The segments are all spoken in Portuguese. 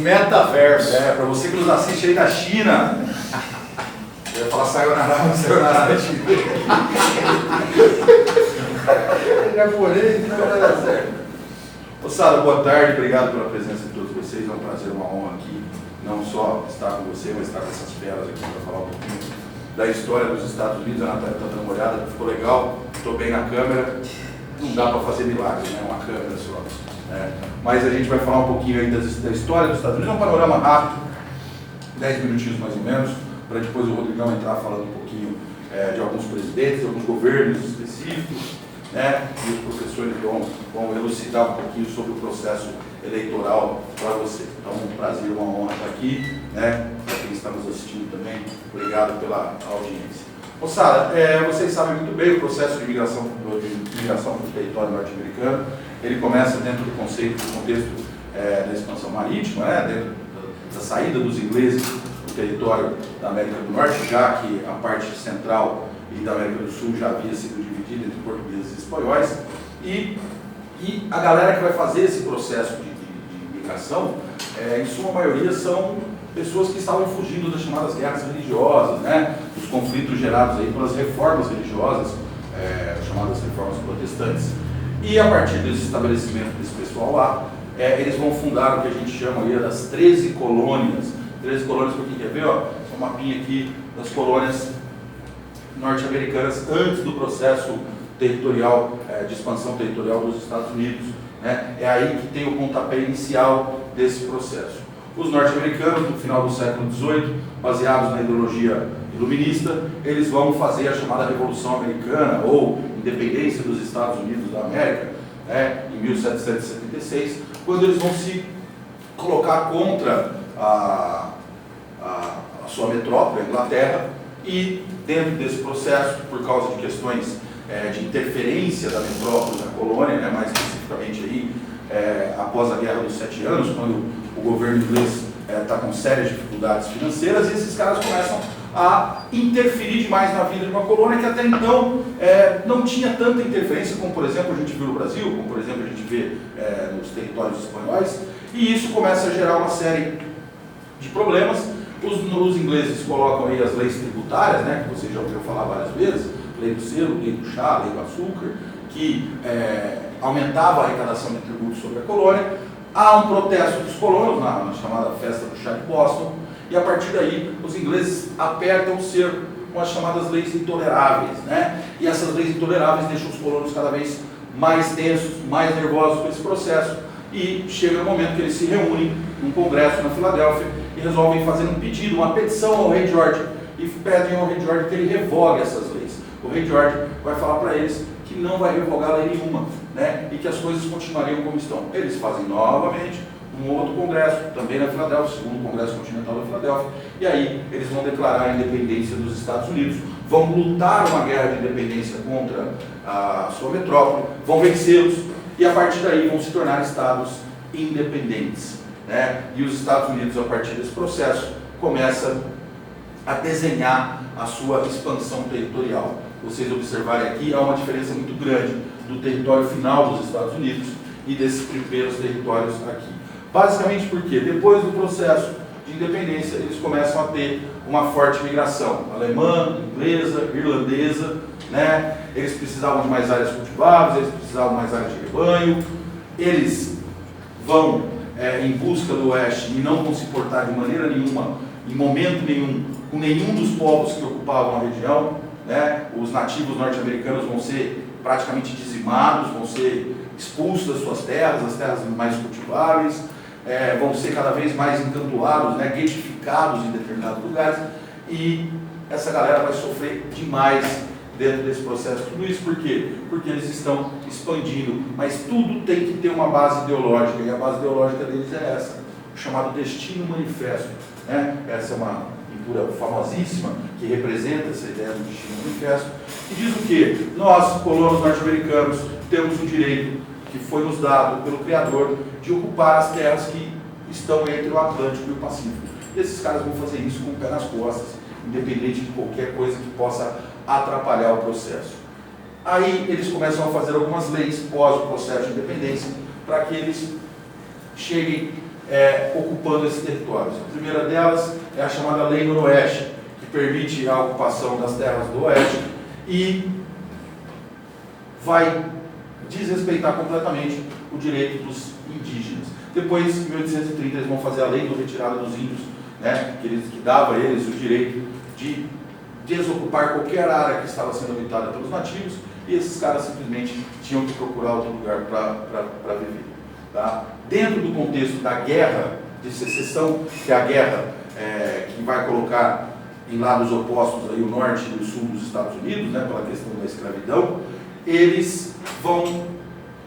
metaverso. Para você que nos assiste aí da China. Eu ia falar sayonara, mas sayonara da China. É japonês, não vai dar certo. Moçada, boa tarde, obrigado pela presença de todos vocês. É um prazer, uma honra aqui, não só estar com você, mas estar com essas feras aqui para falar um pouquinho da história dos Estados Unidos. A Natália está dando uma olhada, ficou legal, estou bem na câmera. Não dá para fazer milagre, né? Uma câmera só. Né? Mas a gente vai falar um pouquinho aí da história dos Estados Unidos, um panorama rápido, 10 minutinhos mais ou menos, para depois o Rodrigão entrar falando um pouquinho de alguns presidentes, de alguns governos específicos, né? E os professores vão elucidar um pouquinho sobre o processo eleitoral para você. Então, um prazer, uma honra estar aqui, né? Para quem está nos assistindo também, obrigado pela audiência. Moçada, vocês sabem muito bem o processo de migração para o território norte-americano. Ele começa dentro do conceito, do contexto da expansão marítima, né? Dentro da saída dos ingleses do território da América do Norte, já que a parte central e da América do Sul já havia sido dividida entre portugueses e espanhóis. E a galera que vai fazer esse processo de migração, em sua maioria, são pessoas que estavam fugindo das chamadas guerras religiosas, né? Os conflitos gerados aí pelas reformas religiosas, chamadas reformas protestantes. E a partir desse estabelecimento desse pessoal lá, eles vão fundar o que a gente chama aí das 13 colônias. 13 colônias, para quem quer ver, ó, um mapinha aqui das colônias norte-americanas antes do processo territorial, de expansão territorial dos Estados Unidos. Né? É aí que tem o pontapé inicial desse processo. Os norte-americanos, no final do século XVIII, baseados na ideologia iluminista, eles vão fazer a chamada Revolução Americana, ou Independência dos Estados Unidos da América, né, em 1776, quando eles vão se colocar contra a sua metrópole, a Inglaterra, e dentro desse processo, por causa de questões de interferência da metrópole na colônia, né, mais especificamente aí, após a Guerra dos 7 Anos, quando o governo inglês está com sérias dificuldades financeiras, e esses caras começam a interferir demais na vida de uma colônia que até então não tinha tanta interferência como, por exemplo, a gente viu no Brasil, como, por exemplo, a gente vê nos territórios espanhóis, e isso começa a gerar uma série de problemas. Os ingleses colocam aí as leis tributárias, né, que você já ouviu falar várias vezes, lei do selo, lei do chá, lei do açúcar, que aumentava a arrecadação de tributos sobre a colônia. Há um protesto dos colonos na chamada Festa do Chá de Boston, e a partir daí os ingleses apertam o cerco com as chamadas leis intoleráveis, né? E essas leis intoleráveis deixam os colonos cada vez mais tensos, mais nervosos com esse processo, e chega o momento que eles se reúnem num congresso na Filadélfia e resolvem fazer um pedido, uma petição ao rei George, e pedem ao rei George que ele revogue essas leis. O rei George vai falar para eles que não vai revogar lei nenhuma, né? E que as coisas continuariam como estão. Eles fazem novamente um outro congresso, também na Filadélfia, o segundo congresso continental da Filadélfia, e aí eles vão declarar a independência dos Estados Unidos, vão lutar uma guerra de independência contra a sua metrópole, vão vencê-los, e a partir daí vão se tornar estados independentes, né? E os Estados Unidos, a partir desse processo, começam a desenhar a sua expansão territorial. Vocês observarem aqui, há uma diferença muito grande do território final dos Estados Unidos e desses primeiros territórios aqui. Basicamente porque depois do processo de independência, eles começam a ter uma forte migração alemã, inglesa, irlandesa, né? Eles precisavam de mais áreas cultiváveis, eles precisavam de mais áreas de rebanho, eles vão em busca do oeste e não vão se portar de maneira nenhuma, em momento nenhum, com nenhum dos povos que ocupavam a região, né? Os nativos norte-americanos vão ser praticamente dizimados, vão ser expulsos das suas terras, as terras mais cultiváveis, vão ser cada vez mais encantoados, né? Getificados em determinados lugares, e essa galera vai sofrer demais dentro desse processo. Tudo isso por quê? Porque eles estão expandindo, mas tudo tem que ter uma base ideológica, e a base ideológica deles é essa, o chamado Destino Manifesto, né? Essa é uma pintura famosíssima que representa essa ideia do Destino Manifesto, que diz o quê? Nós, colonos norte-americanos, temos o direito que foi nos dado pelo Criador de ocupar as terras que estão entre o Atlântico e o Pacífico. E esses caras vão fazer isso com o pé nas costas, independente de qualquer coisa que possa atrapalhar o processo. Aí eles começam a fazer algumas leis pós o processo de independência, para que eles cheguem ocupando esses territórios. A primeira delas é a chamada Lei Noroeste, que permite a ocupação das terras do Oeste e vai desrespeitar completamente o direito dos indígenas. Depois, em 1830, eles vão fazer a lei do retirada dos índios, né, que dava a eles o direito de desocupar qualquer área que estava sendo habitada pelos nativos, e esses caras simplesmente tinham que procurar outro lugar para viver. Tá? Dentro do contexto da guerra de secessão, que é a guerra que vai colocar em lados opostos aí o norte e o sul dos Estados Unidos, né, pela questão da escravidão, eles vão,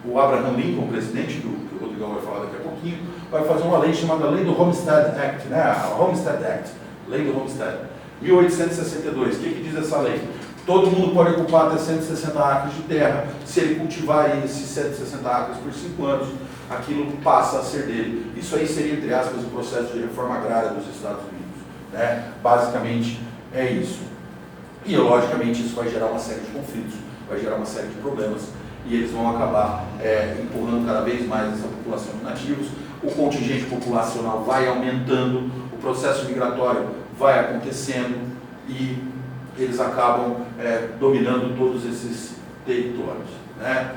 o Abraham Lincoln, presidente, que o Rodrigão vai falar daqui a pouquinho, vai fazer uma lei chamada Lei do Homestead Act, né, a Homestead Act, Lei do Homestead, 1862. O que diz essa lei? Todo mundo pode ocupar até 160 acres de terra. Se ele cultivar esses 160 acres por 5 anos, aquilo passa a ser dele. Isso aí seria, entre aspas, o processo de reforma agrária dos Estados Unidos. Né? Basicamente é isso. E, logicamente, isso vai gerar uma série de conflitos, vai gerar uma série de problemas, e eles vão acabar empurrando cada vez mais essa população de nativos. O contingente populacional vai aumentando, o processo migratório vai acontecendo, e eles acabam dominando todos esses territórios. Né?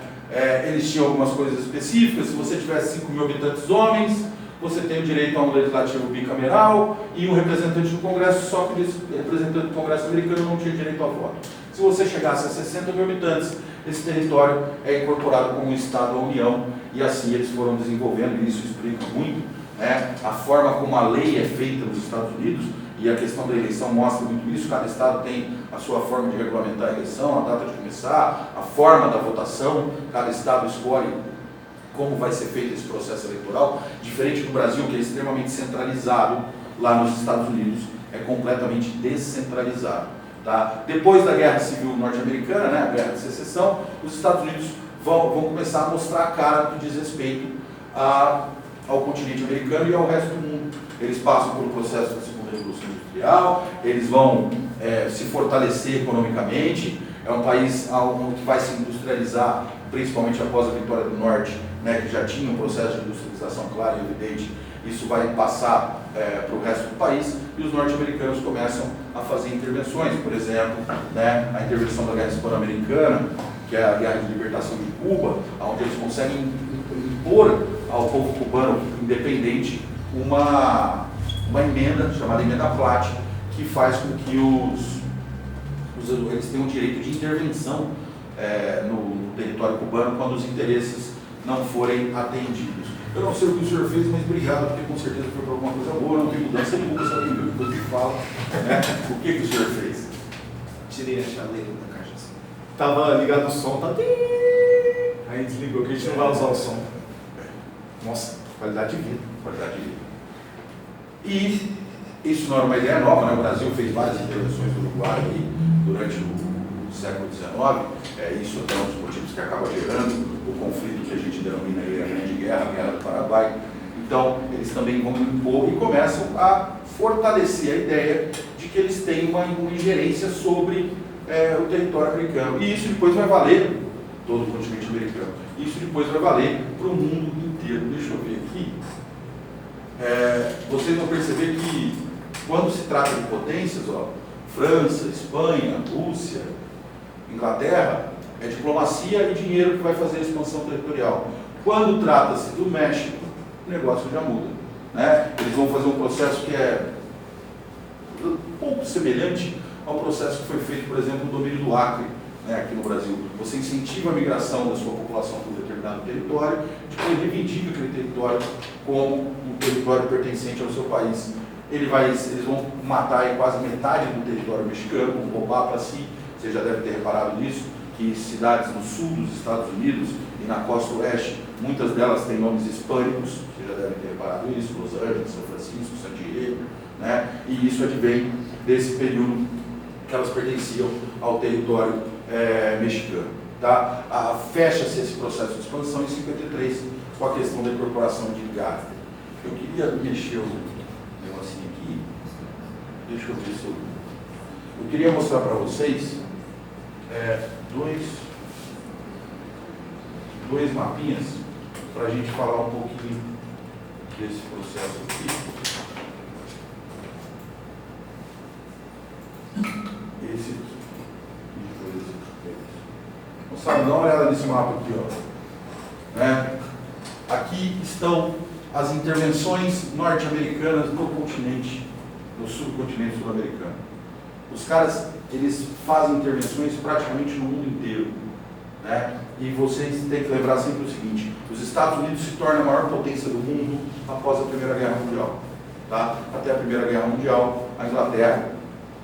Eles tinham algumas coisas específicas. Se você tivesse 5 mil habitantes homens, você tem o direito a um legislativo bicameral e um representante do Congresso, só que o representante do Congresso americano não tinha direito a voto. Se você chegasse a 60 mil habitantes, esse território é incorporado como um Estado à União, e assim eles foram desenvolvendo, e isso explica muito, né, a forma como a lei é feita nos Estados Unidos. E a questão da eleição mostra muito isso. Cada estado tem a sua forma de regulamentar a eleição, a data de começar, a forma da votação. Cada estado escolhe como vai ser feito esse processo eleitoral. Diferente do Brasil, que é extremamente centralizado, lá nos Estados Unidos é completamente descentralizado. Tá? Depois da Guerra Civil Norte-Americana, né, a Guerra de Secessão, os Estados Unidos vão começar a mostrar a cara do desrespeito ao continente americano e ao resto do mundo. Eles passam pelo processo da Segunda Revolução Industrial, eles vão se fortalecer economicamente. É um país que vai se industrializar, principalmente após a vitória do Norte, né, que já tinha um processo de industrialização claro e evidente. Isso vai passar para o resto do país, e os norte-americanos começam a fazer intervenções. Por exemplo, né, a intervenção da Guerra Hispano-Americana, que é a Guerra de Libertação de Cuba, onde eles conseguem impor ao povo cubano independente uma emenda, chamada Emenda Platt, que faz com que eles tenham o direito de intervenção no território cubano quando os interesses não forem atendidos. Eu não sei o que o senhor fez, mas obrigado, porque com certeza foi para alguma coisa boa, não tem mudança nenhuma, só tem que você fala. Né? O que o senhor fez? Tirei a chaleira da caixa assim. Tava ligado o som, tá... Aí desligou, que a gente não vai usar o som. Nossa, qualidade de vida. Qualidade de vida. E isso não era uma ideia nova, né? O Brasil fez várias intervenções do Uruguai aí, durante o século XIX. Isso é um dos motivos que acaba gerando o conflito que a gente denomina aí a Grande Guerra, a Guerra do Paraguai. Então, eles também vão impor e começam a fortalecer a ideia de que eles têm uma ingerência sobre o território americano. E isso depois vai valer, todo o continente americano, isso depois vai valer para o mundo inteiro. Deixa eu ver aqui. Vocês vão perceber que quando se trata de potências, França, Espanha, Rússia, Inglaterra, é diplomacia e dinheiro que vai fazer a expansão territorial. Quando trata-se do México, o negócio já muda. Né? Eles vão fazer um processo que é um pouco semelhante ao processo que foi feito, por exemplo, no domínio do Acre, né, aqui no Brasil. Você incentiva a migração da sua população para um determinado território, depois reivindica aquele território como um território pertencente ao seu país. Eles vão matar aí quase metade do território mexicano, vão roubar para si. Você já deve ter reparado nisso, que cidades no sul dos Estados Unidos e na costa oeste, muitas delas têm nomes hispânicos, você já deve ter reparado isso, Los Angeles, São Francisco, San Diego, né? E isso advém desse período que elas pertenciam ao território mexicano. Tá? Fecha-se esse processo de expansão em 53 com a questão da incorporação de Gaza. Eu queria mexer o negocinho aqui, deixa eu ver se eu queria mostrar para vocês dois mapinhas para a gente falar um pouquinho desse processo aqui. Esse aqui. Moçada, dá uma olhada nesse mapa aqui, ó. Né? Aqui estão as intervenções norte-americanas no continente, no subcontinente sul-americano. Os caras, eles fazem intervenções praticamente no mundo inteiro, né? E vocês têm que lembrar sempre o seguinte: os Estados Unidos se tornam a maior potência do mundo após a Primeira Guerra Mundial, tá? Até a Primeira Guerra Mundial, a Inglaterra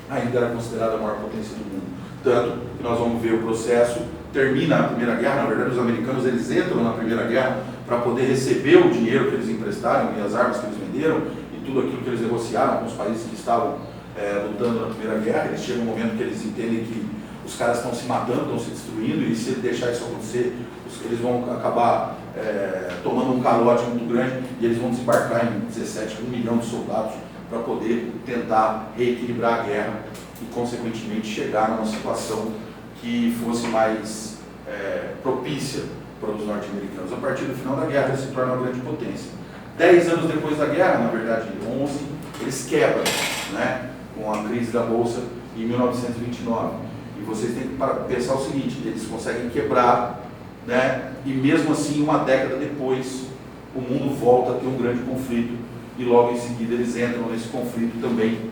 ainda era considerada a maior potência do mundo. Tanto que nós vamos ver o processo, termina a Primeira Guerra, na verdade os americanos eles entram na Primeira Guerra para poder receber o dinheiro que eles emprestaram e as armas que eles venderam e tudo aquilo que eles negociaram com os países que estavam lutando na Primeira Guerra. Eles chegam um momento que eles entendem que os caras estão se matando, estão se destruindo, e se deixar isso acontecer, eles vão acabar tomando um calote muito grande, e eles vão desembarcar em 17, 1 milhão de soldados para poder tentar reequilibrar a guerra e, consequentemente, chegar numa situação que fosse mais propícia para os norte-americanos. A partir do final da guerra, eles se tornam uma grande potência. 10 anos depois da guerra, na verdade 11, eles quebram, né, com a crise da Bolsa em 1929. E vocês têm que pensar o seguinte: eles conseguem quebrar, né, e mesmo assim, uma década depois, o mundo volta a ter um grande conflito, e logo em seguida eles entram nesse conflito também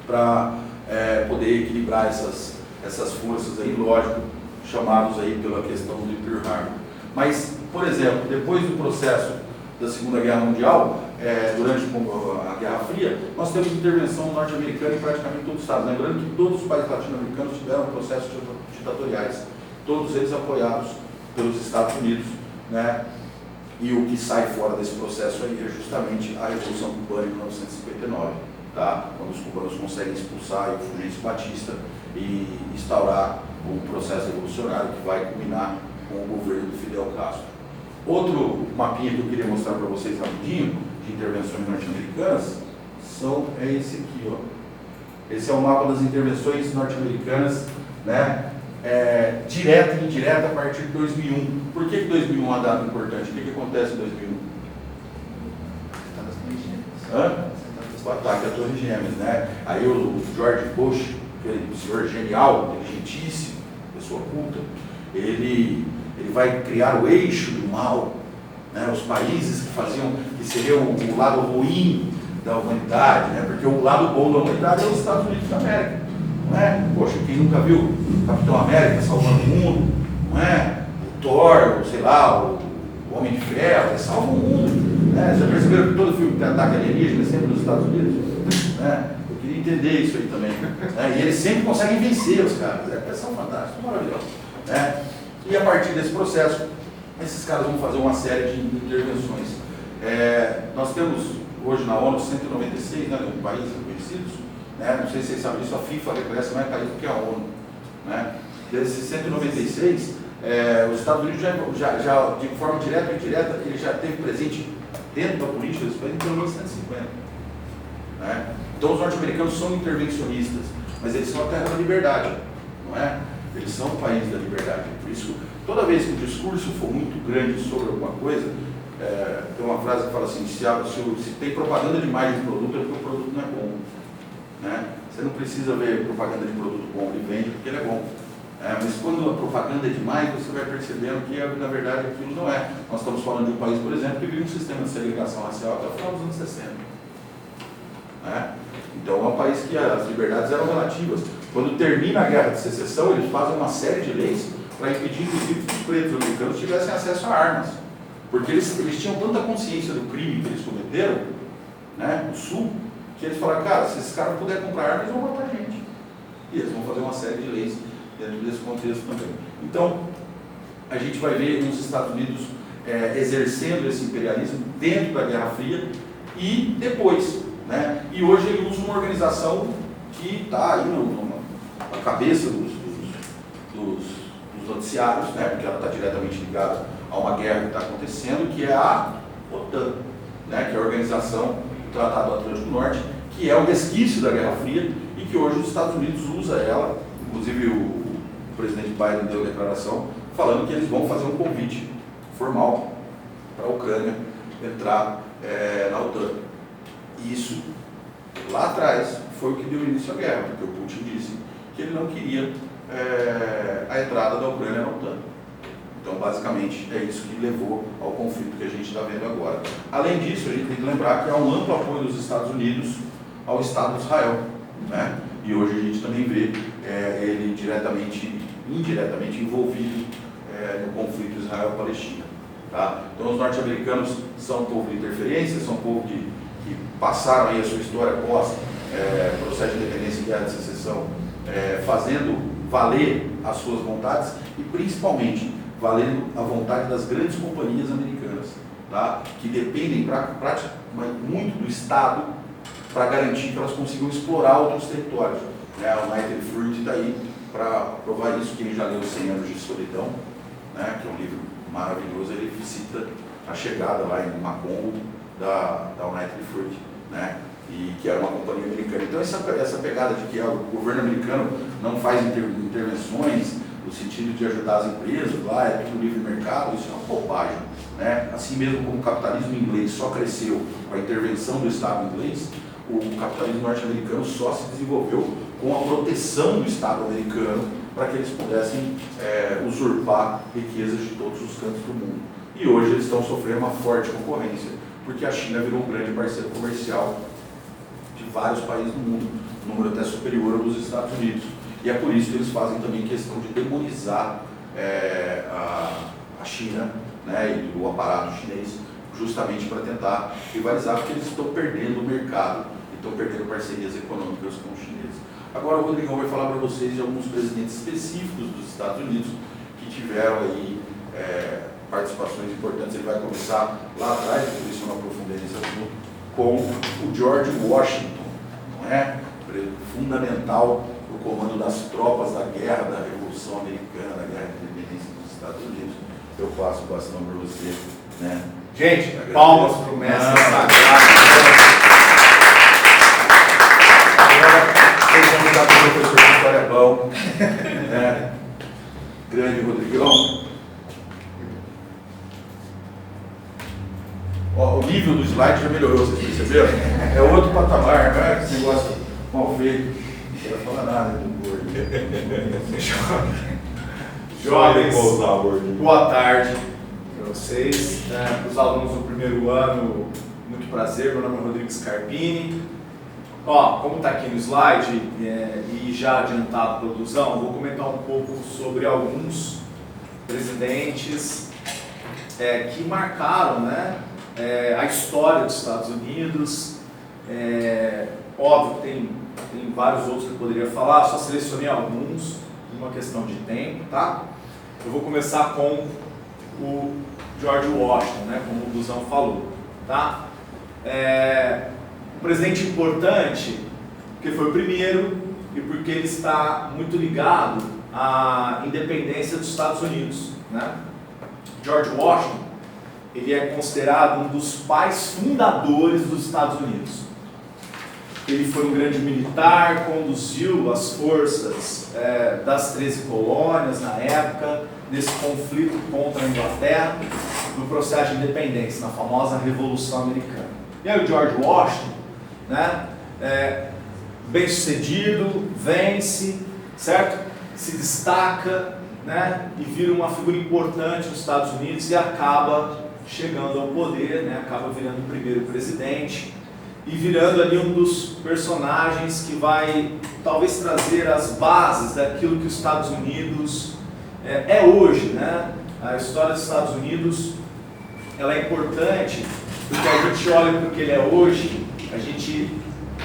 para poder equilibrar essas forças aí, lógico, chamados aí pela questão do Pearl Harbor. Mas, por exemplo, depois do processo da Segunda Guerra Mundial, durante a Guerra Fria, nós temos intervenção norte-americana em praticamente todos os estados. Lembrando que todos os países latino-americanos tiveram processos ditatoriais, todos eles apoiados pelos Estados Unidos, né? E o que sai fora desse processo aí é justamente a Revolução Cubana em 1959, tá? Quando os cubanos conseguem expulsar o Fulgêncio Batista e instaurar um processo revolucionário que vai culminar com o governo do Fidel Castro. Outro mapinha que eu queria mostrar para vocês rapidinho, de intervenções norte-americanas, é esse aqui, ó. Esse é o mapa das intervenções norte-americanas, né? Direta e indireta a partir de 2001. Por que 2001 é uma data importante? O que acontece em 2001? O ataque à Torre Gêmeas, né? Aí o George Bush, aquele senhor genial, inteligentíssimo, pessoa culta, ele vai criar o eixo do mal, né? Os países que seriam o lado ruim da humanidade, né? Porque o lado bom da humanidade é os Estados Unidos da América, não é? Poxa, quem nunca viu o Capitão América salvando o mundo, não é? O Thor, sei lá, o Homem de Ferro, ele salva o mundo, né? Já perceberam que todo filme que tem ataque alienígena é sempre nos Estados Unidos? Né? Eu queria entender isso aí também, né? E eles sempre conseguem vencer os caras, são fantásticos, maravilhosos, né? E a partir desse processo, esses caras vão fazer uma série de intervenções. Nós temos hoje na ONU 196, né, países reconhecidos, né? Não sei se vocês sabem disso, a FIFA reconhece mais países do que a ONU, né? Desses 196, os Estados Unidos já de forma direta ou indireta, ele já teve presente dentro da política desse país em pelo menos 150. Né? Então os norte-americanos são intervencionistas, mas eles são a terra da liberdade, não é? Eles são o país da liberdade. Por isso, toda vez que o discurso for muito grande sobre alguma coisa, tem uma frase que fala assim: se tem propaganda demais de produto, é porque o produto não é bom. Né? Você não precisa ver propaganda de produto bom, ele vende porque ele é bom. Mas quando a propaganda é demais, você vai percebendo que na verdade aquilo não é. Nós estamos falando de um país, por exemplo, que vive um sistema de segregação racial até o final dos anos 60. Né? Então é um país que as liberdades eram relativas. Quando termina a Guerra de Secessão, eles fazem uma série de leis para impedir, inclusive, que os pretos americanos tivessem acesso a armas. Porque eles tinham tanta consciência do crime que eles cometeram, né, no Sul, que eles falaram: cara, se esses caras puderem comprar armas, eles vão matar a gente. E eles vão fazer uma série de leis dentro desse contexto também. Então, a gente vai ver os Estados Unidos exercendo esse imperialismo dentro da Guerra Fria e depois. Né? E hoje ele usa uma organização que está aí na cabeça dos noticiários, né? Porque ela está diretamente ligada a uma guerra que está acontecendo, que é a OTAN, né? Que é a Organização do Tratado do Atlântico Norte, que é um resquício da Guerra Fria e que hoje os Estados Unidos usa ela. Inclusive o presidente Biden deu declaração falando que eles vão fazer um convite formal para a Ucrânia entrar na OTAN. Isso, lá atrás, foi o que deu início à guerra, porque o Putin disse que ele não queria a entrada da Ucrânia na OTAN. Então, basicamente, é isso que levou ao conflito que a gente está vendo agora. Além disso, a gente tem que lembrar que há um amplo apoio dos Estados Unidos ao Estado de Israel, né? E hoje a gente também vê ele indiretamente envolvido no conflito Israel-Palestina. Tá? Então, os norte-americanos são um povo de interferência, são um povo que passaram aí a sua história pós processo de independência e guerra de secessão, fazendo valer as suas vontades e, principalmente, valendo a vontade das grandes companhias americanas, tá? Que dependem muito do Estado para garantir que elas consigam explorar outros territórios. A United Fruit está aí para provar isso. Quem já leu 100 Anos de Solidão, né, que é um livro maravilhoso, ele cita a chegada lá em Macomb da United Fruit, né, e que era uma companhia americana. Então essa pegada de que o governo americano não faz intervenções no sentido de ajudar as empresas, lá é tudo livre mercado, isso é uma bobagem, né? Assim mesmo como o capitalismo inglês só cresceu com a intervenção do Estado inglês, o capitalismo norte-americano só se desenvolveu com a proteção do Estado americano para que eles pudessem usurpar riquezas de todos os cantos do mundo. E hoje eles estão sofrendo uma forte concorrência, porque a China virou um grande parceiro comercial de vários países do mundo, um número até superior ao dos Estados Unidos. E é por isso que eles fazem também questão de demonizar a China, né, e o aparato chinês, justamente para tentar rivalizar, porque eles estão perdendo o mercado e estão perdendo parcerias econômicas com os chineses. Agora o Rodrigão vai falar para vocês de alguns presidentes específicos dos Estados Unidos que tiveram aí participações importantes. Ele vai começar lá atrás, por isso eu não aprofundei nesse assunto, com o George Washington, não é? Fundamental no comando das tropas da guerra da Revolução Americana, da guerra de independência dos Estados Unidos. Eu passo o bastão para você, né? Gente, palmas para o mestre sagrado. Vocês vão me dar para o professor de história bom, né? Grande Rodrigão. Ó, o nível do slide já melhorou, vocês perceberam? É outro patamar, não é esse negócio mal feito. Não quero falar nada do Word. Jovens, boa tarde para vocês, para os alunos do primeiro ano, muito prazer, meu nome é Rodrigo Scarpini. Ó, como está aqui no slide e já adiantado a produção, vou comentar um pouco sobre alguns presidentes que marcaram, né, a história dos Estados Unidos. Óbvio que tem vários outros que eu poderia falar, só selecionei alguns, uma questão de tempo, tá? Eu vou começar com o George Washington, né, como o Blusão falou, tá? Um presidente importante, porque foi o primeiro e porque ele está muito ligado à independência dos Estados Unidos, né? George Washington, ele é considerado um dos pais fundadores dos Estados Unidos. Ele foi um grande militar, conduziu as forças das 13 colônias na época, nesse conflito contra a Inglaterra, no processo de independência, na famosa Revolução Americana. E aí o George Washington, né, bem sucedido, vence, certo? Se destaca, né, e vira uma figura importante nos Estados Unidos e acaba chegando ao poder, né, acaba virando o primeiro presidente e virando ali um dos personagens que vai talvez trazer as bases daquilo que os Estados Unidos é hoje, né? A história dos Estados Unidos, ela é importante porque a gente olha para o que ele é hoje, a gente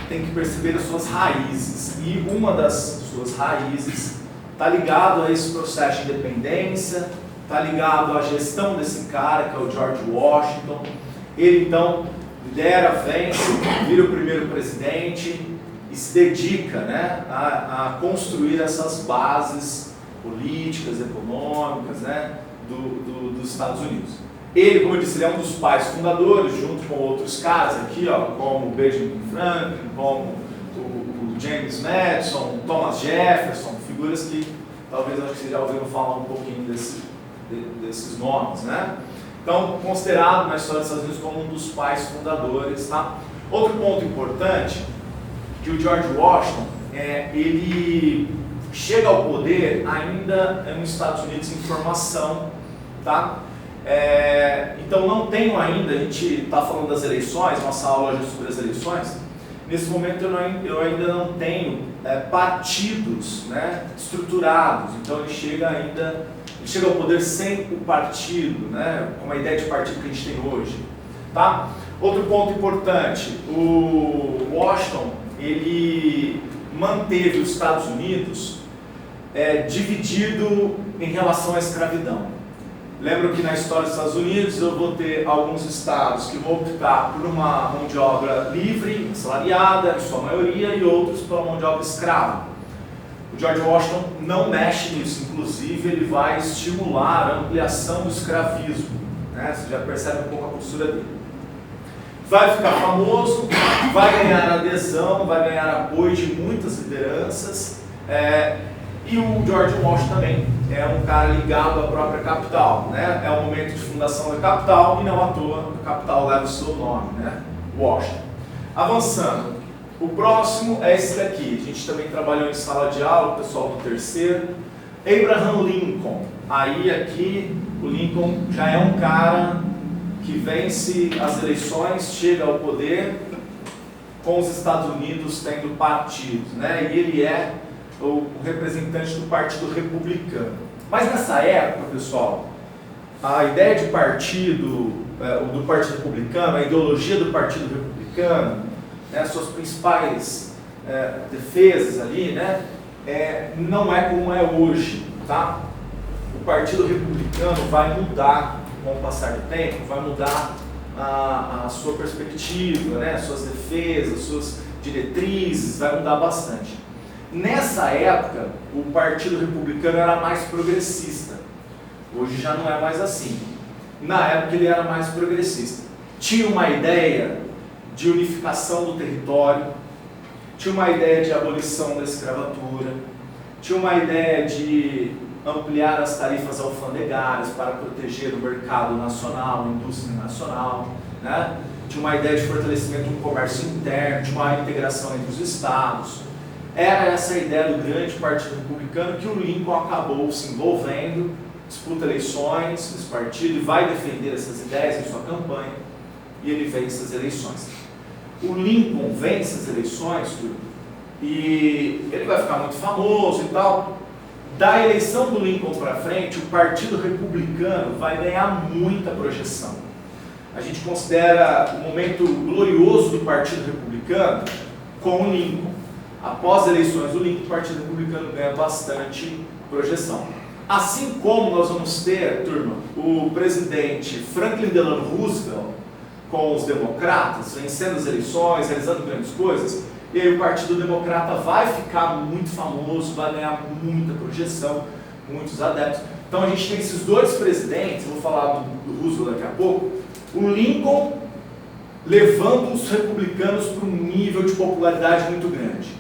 tem que perceber as suas raízes, e uma das suas raízes está ligado a esse processo de independência, está ligado à gestão desse cara que é o George Washington. Ele então lidera, vence, vira o primeiro presidente e se dedica, né, a construir essas bases políticas, econômicas, né, dos Estados Unidos. Ele, como eu disse, ele é um dos pais fundadores, junto com outros caras aqui, ó, como Benjamin Franklin, como o James Madison, Thomas Jefferson, figuras que talvez acho que vocês já ouviram falar um pouquinho desses nomes, né? Então, considerado na história dos Estados Unidos como um dos pais fundadores. Tá? Outro ponto importante, que o George Washington, ele chega ao poder ainda nos Estados Unidos em formação. Tá? Então não tenho ainda, a gente está falando das eleições, nossa aula hoje é sobre as eleições. Nesse momento eu ainda não tenho partidos, né, estruturados, então ele chega ao poder sem o partido, né, com a ideia de partido que a gente tem hoje. Tá? Outro ponto importante, o Washington, ele manteve os Estados Unidos dividido em relação à escravidão. Lembro que na história dos Estados Unidos eu vou ter alguns estados que vão optar por uma mão de obra livre, assalariada, em sua maioria, e outros por uma mão de obra escrava. O George Washington não mexe nisso, inclusive ele vai estimular a ampliação do escravismo. Né? Você já percebe um pouco a postura dele. Vai ficar famoso, vai ganhar adesão, vai ganhar apoio de muitas lideranças. E o George Washington também é um cara ligado à própria capital, né? É o momento de fundação da capital e não à toa a capital leva o seu nome, né? Washington. Avançando, o próximo é esse daqui. A gente também trabalhou em sala de aula, o pessoal do terceiro. Abraham Lincoln. Aí aqui o Lincoln já é um cara que vence as eleições, chega ao poder com os Estados Unidos tendo partidos, né? E ele é o representante do Partido Republicano. Mas nessa época, pessoal, a ideia de partido, do Partido Republicano, a ideologia do Partido Republicano, né, suas principais defesas ali, né, não é como é hoje. Tá? O Partido Republicano vai mudar com o passar do tempo, vai mudar a sua perspectiva, né, suas defesas, suas diretrizes, vai mudar bastante. Nessa época, o Partido Republicano era mais progressista. Hoje já não é mais assim. Na época ele era mais progressista. Tinha uma ideia de unificação do território, tinha uma ideia de abolição da escravatura, tinha uma ideia de ampliar as tarifas alfandegárias para proteger o mercado nacional, a indústria nacional, né? Tinha uma ideia de fortalecimento do comércio interno, de uma integração entre os estados. Era essa a ideia do grande Partido Republicano que o Lincoln acabou se envolvendo, disputa eleições nesse partido e vai defender essas ideias em sua campanha, e ele vence as eleições. O Lincoln vence as eleições e ele vai ficar muito famoso e tal. Da eleição do Lincoln para frente, o Partido Republicano vai ganhar muita projeção. A gente considera o momento glorioso do Partido Republicano com o Lincoln. Após as eleições do Lincoln, o Partido Republicano ganha bastante projeção. Assim como nós vamos ter, turma, o presidente Franklin Delano Roosevelt com os democratas, vencendo as eleições, realizando grandes coisas, e aí o Partido Democrata vai ficar muito famoso, vai ganhar muita projeção, muitos adeptos. Então a gente tem esses dois presidentes, eu vou falar do Roosevelt daqui a pouco, o Lincoln levando os republicanos para um nível de popularidade muito grande.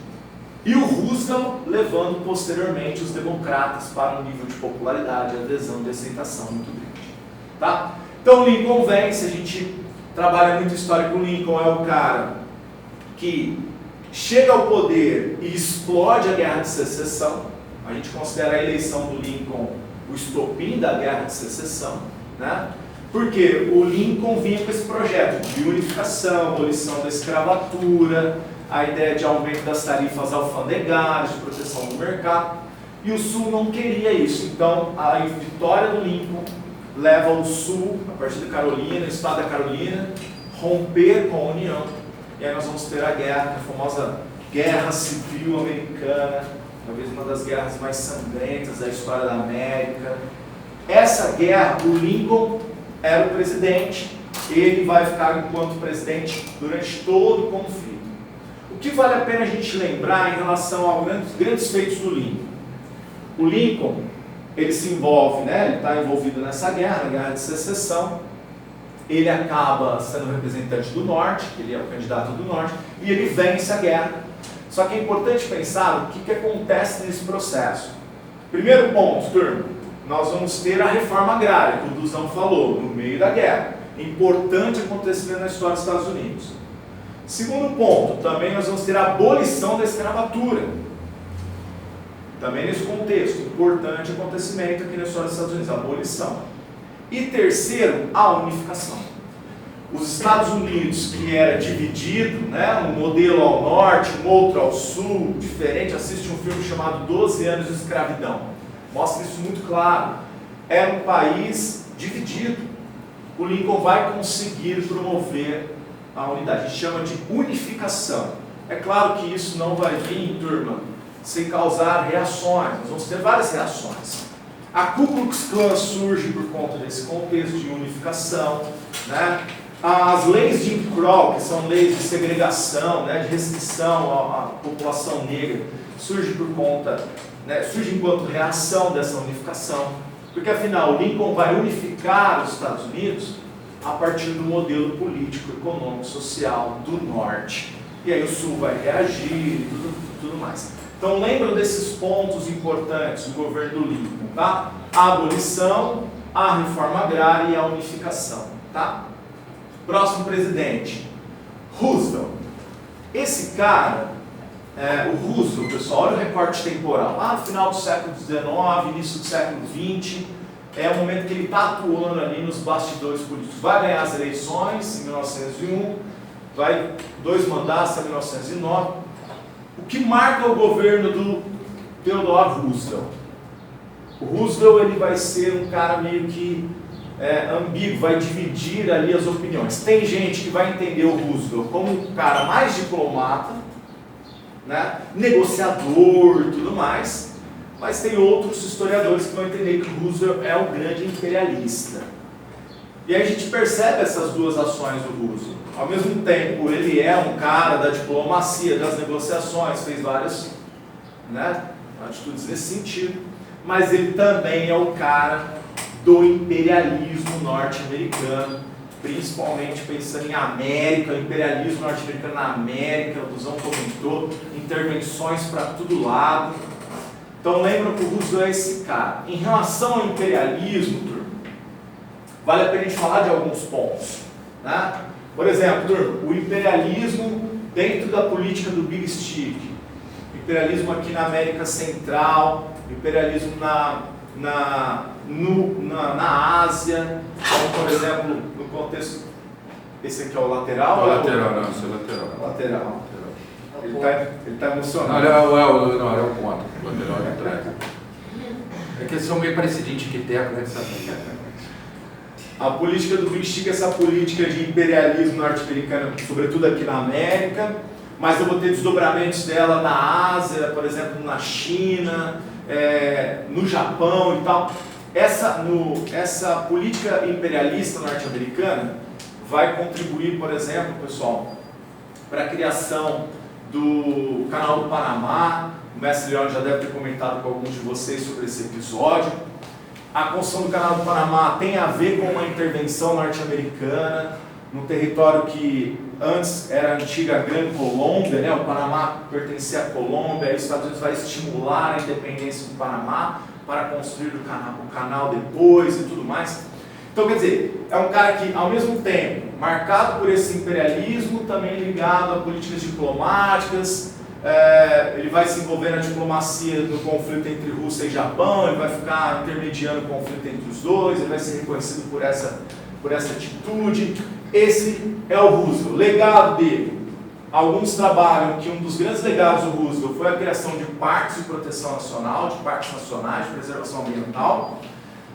E o Roosevelt levando posteriormente os democratas para um nível de popularidade, adesão e aceitação muito grande. Tá? Então o Lincoln vence, a gente trabalha muito história com o Lincoln, é o cara que chega ao poder e explode a Guerra de Secessão. A gente considera a eleição do Lincoln o estopim da Guerra de Secessão, né? Porque o Lincoln vinha com esse projeto de unificação, abolição da escravatura, a ideia de aumento das tarifas alfandegárias, de proteção do mercado, e o Sul não queria isso. Então, a vitória do Lincoln leva o Sul, a partir da Carolina, o estado da Carolina, romper com a União, e aí nós vamos ter a guerra, a famosa Guerra Civil Americana, talvez uma das guerras mais sangrentas da história da América. Essa guerra, o Lincoln era o presidente, ele vai ficar enquanto presidente durante todo o conflito. O que vale a pena a gente lembrar em relação aos grandes feitos do Lincoln? O Lincoln, ele se envolve, né, ele está envolvido nessa guerra, na Guerra de Secessão, ele acaba sendo representante do Norte, ele é o candidato do Norte, e ele vence a guerra. Só que é importante pensar o que acontece nesse processo. Primeiro ponto, turma, nós vamos ter a reforma agrária, que o Duzão falou, no meio da guerra. Importante acontecimento na história dos Estados Unidos. Segundo ponto, também nós vamos ter a abolição da escravatura. Também nesse contexto, importante acontecimento aqui na história dos Estados Unidos, a abolição. E terceiro, a unificação. Os Estados Unidos, que era dividido, né, um modelo ao norte, um outro ao sul, diferente, assiste um filme chamado 12 anos de escravidão. Mostra isso muito claro. Era um país dividido. O Lincoln vai conseguir promover a unidade. A gente chama de unificação. É claro que isso não vai vir, turma, sem causar reações. Nós vamos ter várias reações. A Ku Klux Klan surge por conta desse contexto de unificação, né? As leis de Jim Crow, que são leis de segregação, né, de restrição à população negra, surge por conta, né, surge enquanto reação dessa unificação, porque afinal Lincoln vai unificar os Estados Unidos a partir do modelo político, econômico, social do norte. E aí o sul vai reagir e tudo mais. Então lembram desses pontos importantes do governo do Lincoln, tá? A abolição, a reforma agrária e a unificação, tá? Próximo presidente, Roosevelt. Esse cara, o Roosevelt, pessoal, olha o recorte temporal. Lá no final do século XIX, início do século XX, é o momento que ele está atuando ali nos bastidores políticos. Vai ganhar as eleições em 1901, vai 2 mandatos em 1909. O que marca o governo do Theodore Roosevelt? O Roosevelt ele vai ser um cara meio que ambíguo, vai dividir ali as opiniões. Tem gente que vai entender o Roosevelt como um cara mais diplomata, né, negociador e tudo mais, mas tem outros historiadores que vão entender que o Roosevelt é o grande imperialista. E aí a gente percebe essas duas ações do Roosevelt. Ao mesmo tempo, ele é um cara da diplomacia, das negociações, fez várias, né, atitudes nesse sentido, mas ele também é o cara do imperialismo norte-americano, principalmente pensando em América, o imperialismo norte-americano na América, o Duzão comentou, intervenções para todo lado. Então lembra que o Roosevelt é esse cara. Em relação ao imperialismo, turma, vale a pena a gente falar de alguns pontos, né? Por exemplo, turma, o imperialismo dentro da política do Big Stick, imperialismo aqui na América Central, imperialismo na Ásia, como por exemplo, no contexto, esse aqui é o lateral? É o lateral, não, esse é o lateral. Lateral. Ele está emocionado. Não, é o ponto, o lateral é atrás. É que eles são meio parecidinhos, tiquiteco, né? A política do Big Stick é essa política de imperialismo norte-americano, sobretudo aqui na América, mas eu vou ter desdobramentos dela na Ásia, por exemplo, na China, no Japão e tal. Essa política imperialista norte-americana vai contribuir, por exemplo, pessoal, para a criação do Canal do Panamá. O mestre Leone já deve ter comentado com alguns de vocês sobre esse episódio. A construção do Canal do Panamá tem a ver com uma intervenção norte-americana no território que antes era a antiga Grande Colômbia, né? O Panamá pertencia à Colômbia, e os Estados Unidos vai estimular a independência do Panamá para construir o canal depois e tudo mais. Então, quer dizer, é um cara que, ao mesmo tempo, marcado por esse imperialismo, também ligado a políticas diplomáticas, ele vai se envolver na diplomacia no conflito entre Rússia e Japão, ele vai ficar intermediando o conflito entre os dois, ele vai ser reconhecido por essa atitude. Esse é o Roosevelt. Legado dele. Alguns trabalham que um dos grandes legados do Roosevelt foi a criação de parques de proteção nacional, de parques nacionais de preservação ambiental,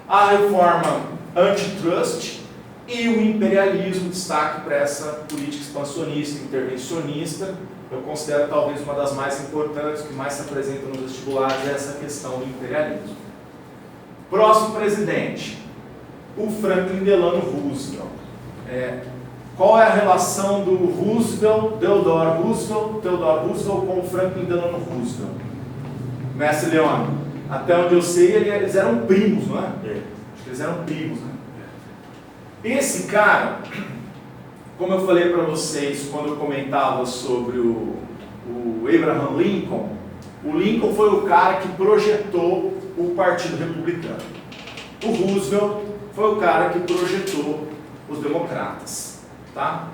a reforma antitrust e o imperialismo, destaque para essa política expansionista, intervencionista. Eu considero talvez uma das mais importantes, que mais se apresenta nos vestibulares, é essa questão do imperialismo. Próximo presidente, o Franklin Delano Roosevelt. Qual é a relação do Theodore Roosevelt com o Franklin Delano Roosevelt? Mestre Leone, até onde eu sei, eles eram primos, não é? Acho que eles eram primos, né? Esse cara, como eu falei para vocês quando eu comentava sobre o Abraham Lincoln, o Lincoln foi o cara que projetou o Partido Republicano. O Roosevelt foi o cara que projetou os democratas, tá?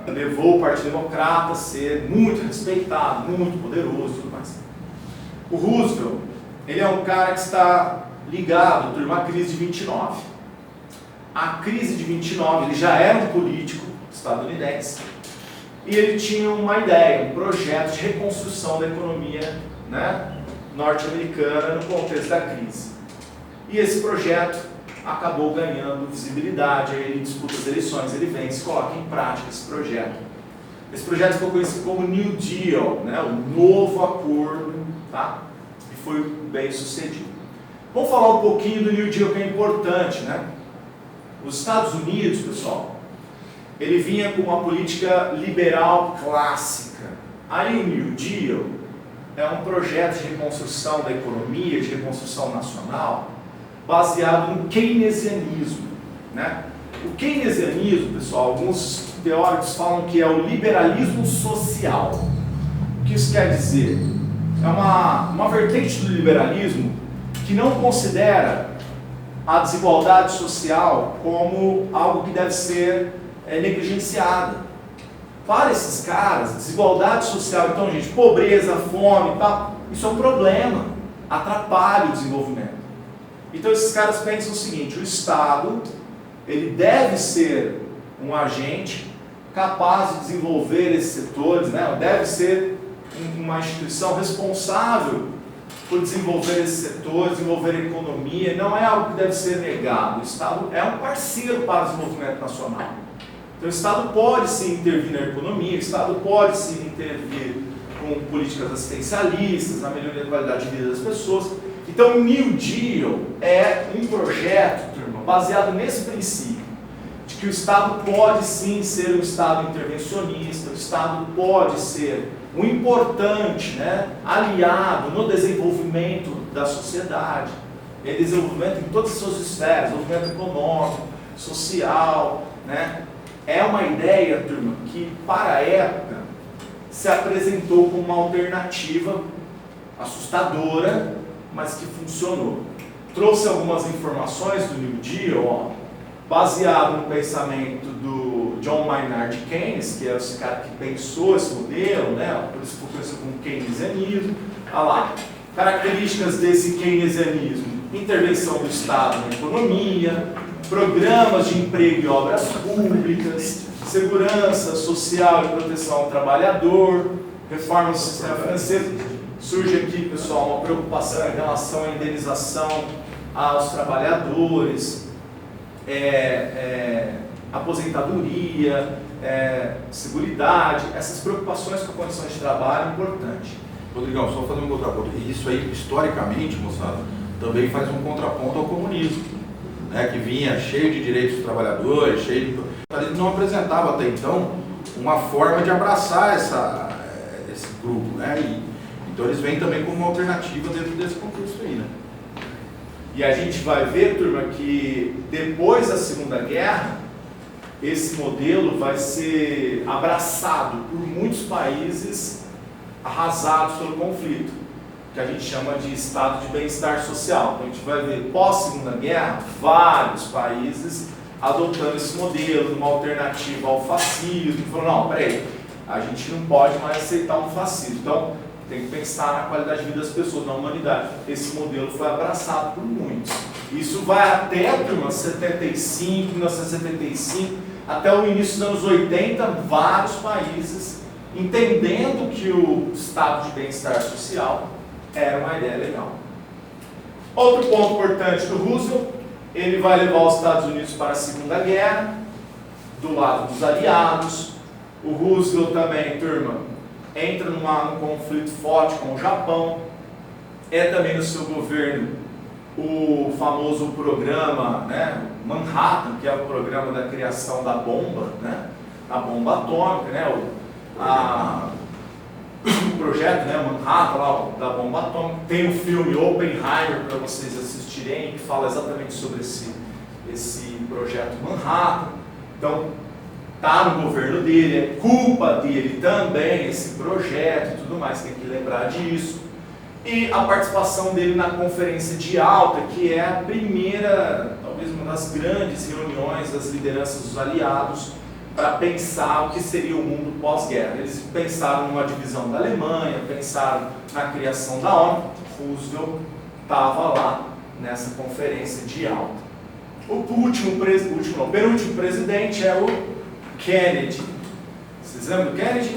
Levou o Partido Democrata a ser muito respeitado, muito poderoso e tudo mais. O Roosevelt, ele é um cara que está ligado, turma, à crise de 29. A crise de 29, ele já era um político estadunidense e ele tinha uma ideia, um projeto de reconstrução da economia, né, norte-americana no contexto da crise. E esse projeto acabou ganhando visibilidade, aí ele disputa as eleições, ele vence, coloca em prática esse projeto. Esse projeto ficou conhecido como New Deal, né, o novo acordo, tá? E foi bem sucedido. Vamos falar um pouquinho do New Deal, que é importante, né? Os Estados Unidos, pessoal, ele vinha com uma política liberal clássica. Aí o New Deal é um projeto de reconstrução da economia, de reconstrução nacional, baseado no keynesianismo, né? O keynesianismo, pessoal, alguns teóricos falam que é o liberalismo social. O que isso quer dizer? É uma vertente do liberalismo que não considera a desigualdade social como algo que deve ser negligenciada. Para esses caras, desigualdade social, então, gente, pobreza, fome e tal, isso é um problema, atrapalha o desenvolvimento. Então esses caras pensam o seguinte: o Estado, ele deve ser um agente capaz de desenvolver esses setores, né? Deve ser uma instituição responsável por desenvolver esses setores, desenvolver a economia, não é algo que deve ser negado. O Estado é um parceiro para o desenvolvimento nacional. Então o Estado pode sim intervir na economia, o Estado pode sim intervir com políticas assistencialistas, na melhoria da qualidade de vida das pessoas. Então o New Deal é um projeto, turma, baseado nesse princípio, de que o Estado pode sim ser um Estado intervencionista, o Estado pode ser um importante, né, aliado no desenvolvimento da sociedade, em desenvolvimento em todas as suas esferas, desenvolvimento econômico, social, né? É uma ideia, turma, que para a época se apresentou como uma alternativa assustadora, mas que funcionou. Trouxe algumas informações do New Deal, ó, baseado no pensamento do John Maynard Keynes, que é esse cara que pensou esse modelo, né? Por isso foi conhecido como keynesianismo. Olha lá, características desse keynesianismo: intervenção do Estado na economia, programas de emprego e obras públicas, segurança social e proteção ao trabalhador, reforma do sistema financeiro. Surge aqui, pessoal, uma preocupação em relação à indenização aos trabalhadores, aposentadoria, seguridade, essas preocupações com a condição de trabalho é importante. Rodrigão, só fazer um contraponto. E isso aí, historicamente, moçada, também faz um contraponto ao comunismo, né, que vinha cheio de direitos dos trabalhadores, cheio de... Ele não apresentava até então uma forma de abraçar esse grupo, né? Então eles vêm também como uma alternativa dentro desse contexto aí, né? E a gente vai ver, turma, que depois da Segunda Guerra, esse modelo vai ser abraçado por muitos países arrasados pelo conflito, que a gente chama de estado de bem-estar social. Então a gente vai ver, pós-Segunda Guerra, vários países adotando esse modelo, uma alternativa ao fascismo, falando, não, peraí, a gente não pode mais aceitar um fascismo. Então, tem que pensar na qualidade de vida das pessoas, na humanidade. Esse modelo foi abraçado por muitos. Isso vai até, turma, 75, 1975, até o início dos anos 80, vários países entendendo que o estado de bem-estar social era uma ideia legal. Outro ponto importante do Roosevelt, ele vai levar os Estados Unidos para a Segunda Guerra, do lado dos aliados. O Roosevelt também, turma, entra num conflito forte com o Japão. É também no seu governo o famoso programa, né, Manhattan, que é o programa da criação da bomba, né, a bomba atômica, né, o projeto, né, Manhattan, lá, da bomba atômica. Tem o filme Oppenheimer para vocês assistirem, que fala exatamente sobre esse projeto Manhattan. Então, está no governo dele, é culpa dele também esse projeto e tudo mais, tem que lembrar disso. E a participação dele na Conferência de Alta, que é a primeira, talvez uma das grandes reuniões das lideranças dos aliados para pensar o que seria o mundo pós-guerra. Eles pensaram numa divisão da Alemanha, pensaram na criação da ONU. Roosevelt estava lá nessa conferência de Yalta. O penúltimo presidente é o Kennedy. Vocês lembram do Kennedy?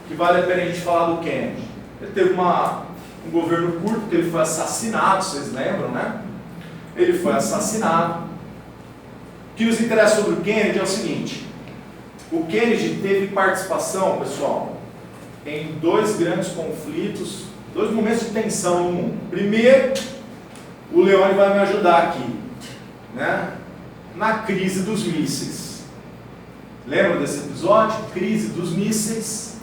Que vale a pena a gente falar do Kennedy. Ele teve um governo curto, porque ele foi assassinado, vocês lembram, né? Ele foi assassinado. O que nos interessa sobre o Kennedy é o seguinte: o Kennedy teve participação, pessoal, em dois grandes conflitos, dois momentos de tensão no mundo. Primeiro, o Leone vai me ajudar aqui, né? Na crise dos mísseis. Lembra desse episódio? Crise dos mísseis.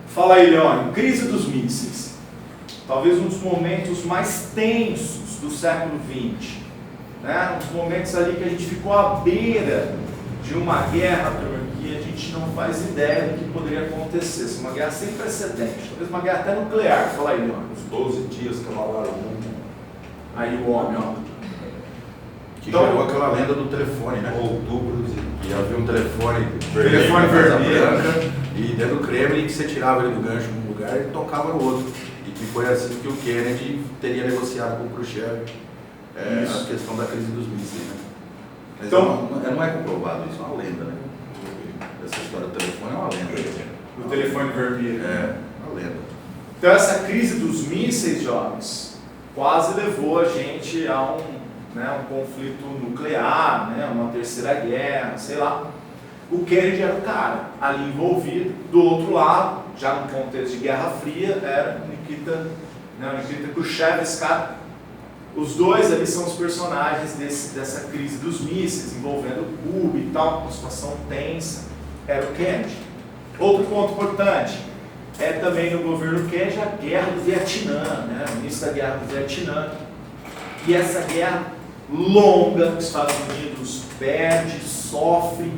Fala aí, Leone, crise dos mísseis. Talvez um dos momentos mais tensos do século XX. Né? Um dos momentos ali que a gente ficou à beira de uma guerra, que a gente não faz ideia do que poderia acontecer. Uma guerra sem precedente, talvez uma guerra até nuclear. Fala aí, Leone. Os 12 dias que abalaram o mundo. Aí o homem, ó. Que Então, gerou aquela lenda do telefone, né? Outubro, que havia um telefone Telefone na Casa vermelho. Branca, e dentro do Kremlin que você tirava ele do gancho num lugar e tocava no outro. E que foi assim que o Kennedy teria negociado com o Khrushchev a questão da crise dos mísseis, né? Mas então, não é comprovado, isso é uma lenda, né? Essa história do telefone é uma lenda. o telefone vermelho. É, uma lenda. Então essa crise dos mísseis, jovens, quase levou a gente a um conflito nuclear, né, uma terceira guerra, sei lá. O Kennedy era o cara ali envolvido. Do outro lado, já no contexto de Guerra Fria, era o Nikita Khrushchev, esse cara. Os dois ali são os personagens dessa crise dos mísseis, envolvendo Cuba e tal, uma situação tensa. Era o Kennedy. Outro ponto importante é também no governo Kennedy a guerra do Vietnã, né? O início da guerra do Vietnã. E essa guerra longa que os Estados Unidos perde, sofre.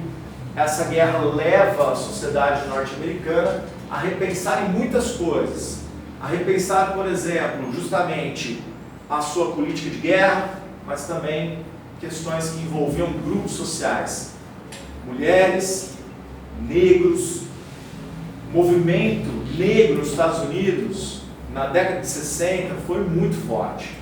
Essa guerra leva a sociedade norte-americana a repensar em muitas coisas. A repensar, por exemplo, justamente a sua política de guerra, mas também questões que envolviam grupos sociais. Mulheres, negros, movimento negro nos Estados Unidos, na década de 60, foi muito forte.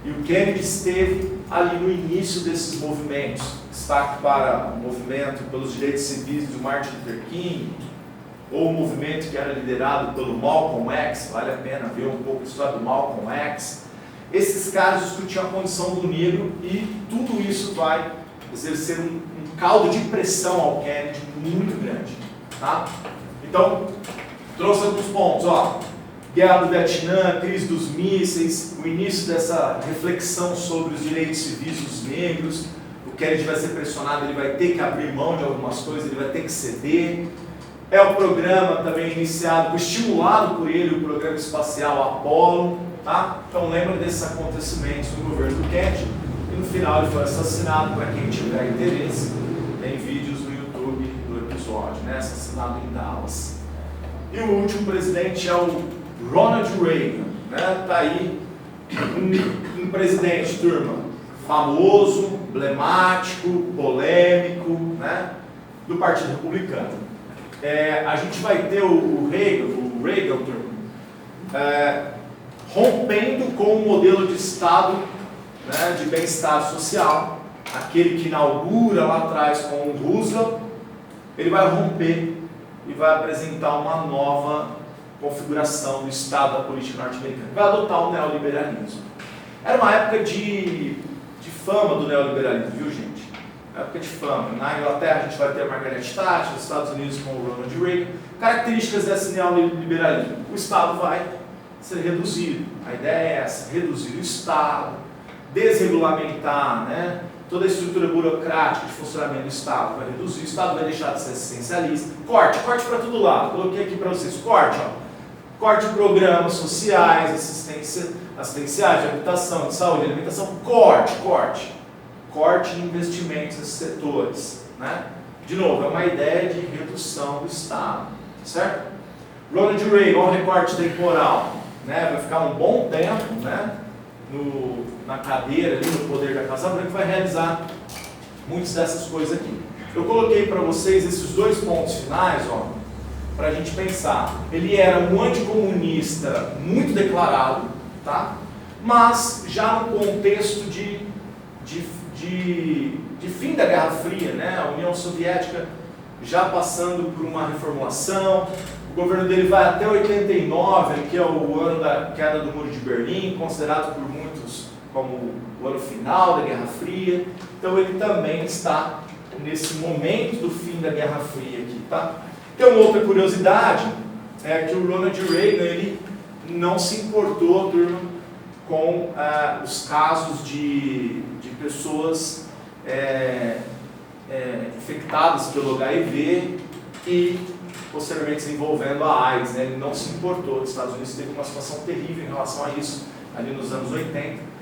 E o Kennedy esteve ali no início desses movimentos. Destaque para o movimento pelos direitos civis do Martin Luther King, ou o movimento que era liderado pelo Malcolm X. Vale a pena ver um pouco a história do Malcolm X. Esses caras discutiam a condição do negro e tudo isso vai exercer um caldo de pressão ao Kennedy muito grande. Tá? Então, trouxe alguns pontos. Ó. Guerra do Vietnã, crise dos mísseis, o início dessa reflexão sobre os direitos civis dos negros. O Kennedy vai ser pressionado, ele vai ter que abrir mão de algumas coisas, ele vai ter que ceder. É o programa também iniciado, estimulado por ele, o programa espacial Apollo. Tá? Então lembra desses acontecimentos no governo do Kennedy. E no final ele foi assassinado. Para quem tiver interesse, tem vídeos no YouTube do episódio, né? Assassinado em Dallas. E o último presidente é o Ronald Reagan, né? Tá aí um presidente, turma, famoso, emblemático, polêmico, né? Do Partido Republicano. A gente vai ter o Reagan, turma, rompendo com o modelo de Estado, né, de bem-estar social, aquele que inaugura lá atrás com o Roosevelt. Ele vai romper e vai apresentar uma nova configuração do Estado da política norte-americana. Vai adotar o neoliberalismo. Era uma época de fama do neoliberalismo, viu, gente? Época de fama. Na Inglaterra a gente vai ter a Margaret Thatcher, nos Estados Unidos com o Ronald Reagan. Características desse neoliberalismo. O Estado vai ser reduzido. A ideia é essa: reduzir o Estado, desregulamentar, né, toda a estrutura burocrática de funcionamento do Estado, vai reduzir, o Estado vai deixar de ser assistencialista. Corte para todo lado. Coloquei aqui para vocês, corte de programas sociais, assistenciais, de habitação, de saúde, de alimentação, corte em investimentos nesses setores, né? De novo, é uma ideia de redução do Estado, certo? Ronald Reagan, um recorte temporal, né? Vai ficar um bom tempo, né, na cadeira ali, no poder da Casa Branca, vai realizar muitas dessas coisas aqui. Eu coloquei para vocês esses dois pontos finais, ó, para a gente pensar. Ele era um anticomunista muito declarado, tá? Mas já no contexto de fim da Guerra Fria, né? A União Soviética já passando por uma reformulação. O governo dele vai até 89, que é o ano da queda do Muro de Berlim, considerado por muitos como o ano final da Guerra Fria. Então ele também está nesse momento do fim da Guerra Fria aqui, tá? Tem uma outra curiosidade, é que o Ronald Reagan, ele não se importou, turma, com os casos de pessoas infectadas pelo HIV e posteriormente se envolvendo a AIDS, né? Ele não se importou. Os Estados Unidos teve uma situação terrível em relação a isso ali nos anos 80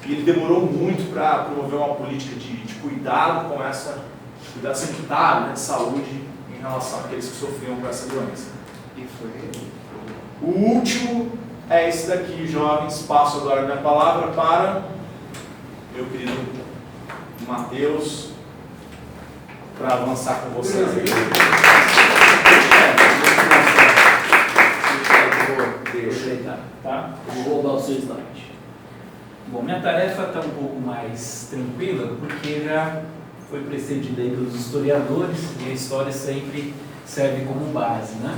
e ele demorou muito para promover uma política de cuidado com cuidado sanitário, né, de saúde em relação àqueles que sofriam com essa doença. E foi O último é esse daqui, jovens. Passo agora a minha palavra para meu querido Matheus para avançar com vocês aqui. Tá? Vou roubar o seu slide. Bom, minha tarefa está um pouco mais tranquila, porque já foi precedida aí pelos historiadores, e a história sempre serve como base, né?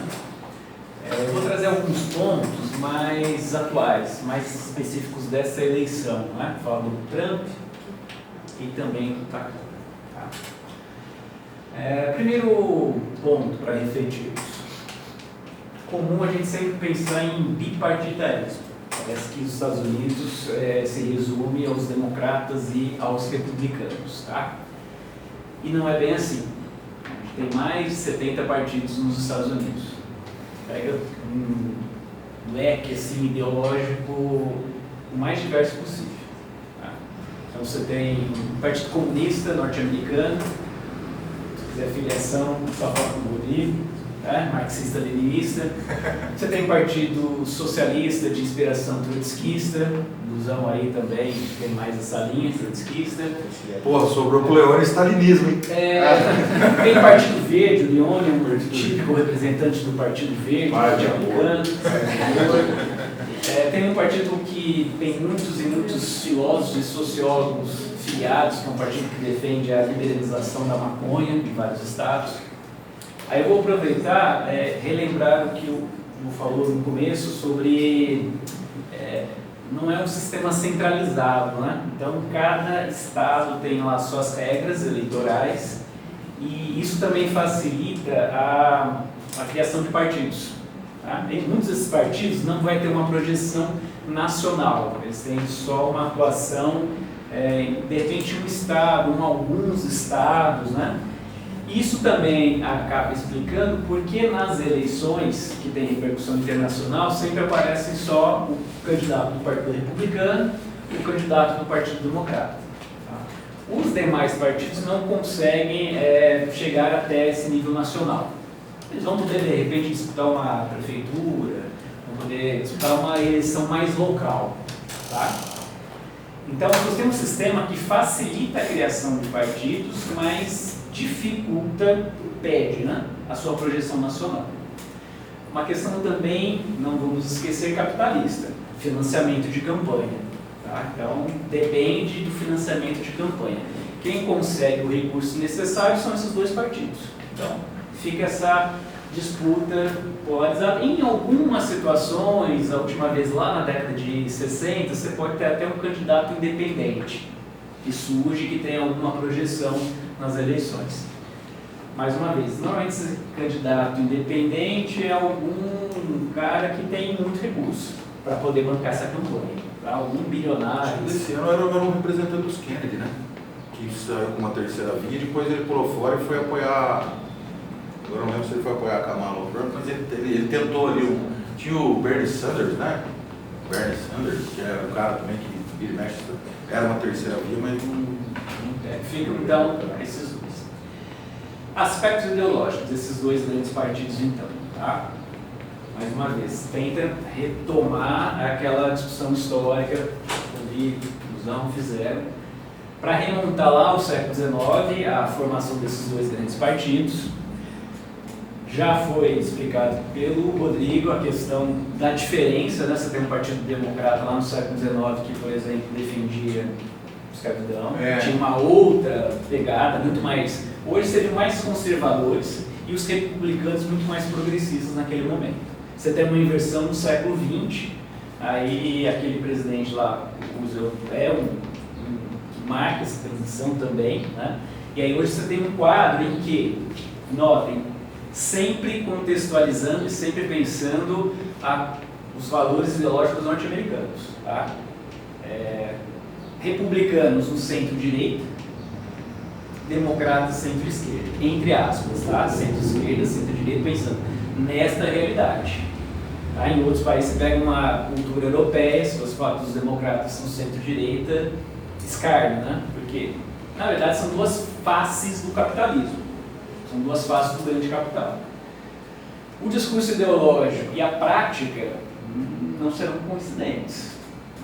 Eu vou trazer alguns pontos mais atuais, mais específicos dessa eleição, né? Falar do Trump e também do Trump. Tá? Primeiro ponto para refletirmos. Comum a gente sempre pensar em bipartidarismo. Parece que os Estados Unidos se resume aos democratas e aos republicanos, tá? E não é bem assim. A gente tem mais de 70 partidos nos Estados Unidos. Pega um leque assim, ideológico o mais diverso possível. Tá? Então você tem o Partido Comunista norte-americano, se quiser filiação, só fala com o Rodrigo. Marxista-leninista. Você tem Partido Socialista de inspiração trotskista, Lusão aí também tem mais essa linha trotskista. Porra, sobrou pro Leone stalinismo, hein? Tem Partido Verde, o Leone é um típico representante do Partido Verde, norte-americano. Tem um partido que tem muitos e muitos filósofos e sociólogos filiados, que é um partido que defende a liberalização da maconha em vários estados. Aí eu vou aproveitar, relembrar o que o falou no começo sobre não é um sistema centralizado, né? Então cada estado tem lá suas regras eleitorais e isso também facilita a criação de partidos. Tá? Em muitos desses partidos não vai ter uma projeção nacional, eles têm só uma atuação, de repente um estado, alguns estados, né? Isso também acaba explicando por que nas eleições que têm repercussão internacional sempre aparecem só o candidato do Partido Republicano e o candidato do Partido Democrata. Tá? Os demais partidos não conseguem chegar até esse nível nacional. Eles vão poder, de repente, disputar uma prefeitura, vão poder disputar uma eleição mais local. Tá? Então, nós temos um sistema que facilita a criação de partidos, mas dificulta, impede, né, a sua projeção nacional. Uma questão também, não vamos esquecer, capitalista, financiamento de campanha. Tá? Então, depende do financiamento de campanha. Quem consegue o recurso necessário são esses dois partidos. Então, fica essa disputa polarizada. Em algumas situações, a última vez lá na década de 60, você pode ter até um candidato independente que surge, que tem alguma projeção nas eleições. Mais uma vez, normalmente esse candidato independente é algum cara que tem muito recurso para poder bancar essa campanha, tá? Algum bilionário. Esse ano era um representante dos Kennedy, né? Que saiu com uma terceira via, depois ele pulou fora e foi apoiar. Agora não lembro se ele foi apoiar a Kamala ou Trump, mas ele tentou ali. Tinha o Bernie Sanders, né? Bernie Sanders, que era um cara também que ele mexe, era uma terceira via, mas não. Então, esses dois aspectos ideológicos desses dois grandes partidos, então, tá? Mais uma vez, tenta retomar aquela discussão histórica que o Lusão fizeram para remontar lá ao século XIX, a formação desses dois grandes partidos. Já foi explicado pelo Rodrigo a questão da diferença, né? Você tem um partido democrata lá no século XIX que, por exemplo, defendia a escravidão, tinha uma outra pegada, muito mais, hoje seriam mais conservadores, e os republicanos muito mais progressistas naquele momento. Você tem uma inversão no século XX, aí aquele presidente lá, o Roosevelt, que marca essa transição também, né? E aí hoje você tem um quadro em que, notem, sempre contextualizando e sempre pensando os valores ideológicos norte-americanos, tá? Republicanos no centro-direita, democratas centro-esquerda, entre aspas, tá? Centro-esquerda, centro-direita, pensando nesta realidade. Tá? Em outros países você pega uma cultura europeia, se você falar que os democratas são centro-direita, escárnio, né? Porque, na verdade, são duas faces do capitalismo. São duas faces do grande capital. O discurso ideológico e a prática não serão coincidentes.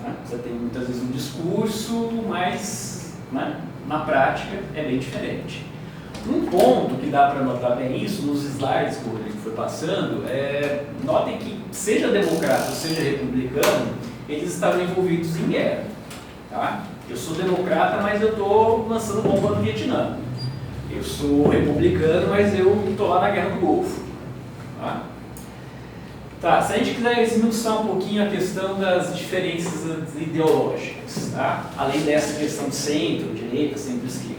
Né? Você tem muitas vezes um discurso, mas, né, na prática é bem diferente. Um ponto que dá para notar bem isso, nos slides que o Rodrigo foi passando, notem que, seja democrata ou seja republicano, eles estavam envolvidos em guerra. Tá? Eu sou democrata, mas eu estou lançando bomba no Vietnã. Eu sou republicano, mas eu estou lá na Guerra do Golfo. Tá, se a gente quiser esmiuçar um pouquinho a questão das diferenças ideológicas, tá? Além dessa questão de centro, direita, centro-esquerda.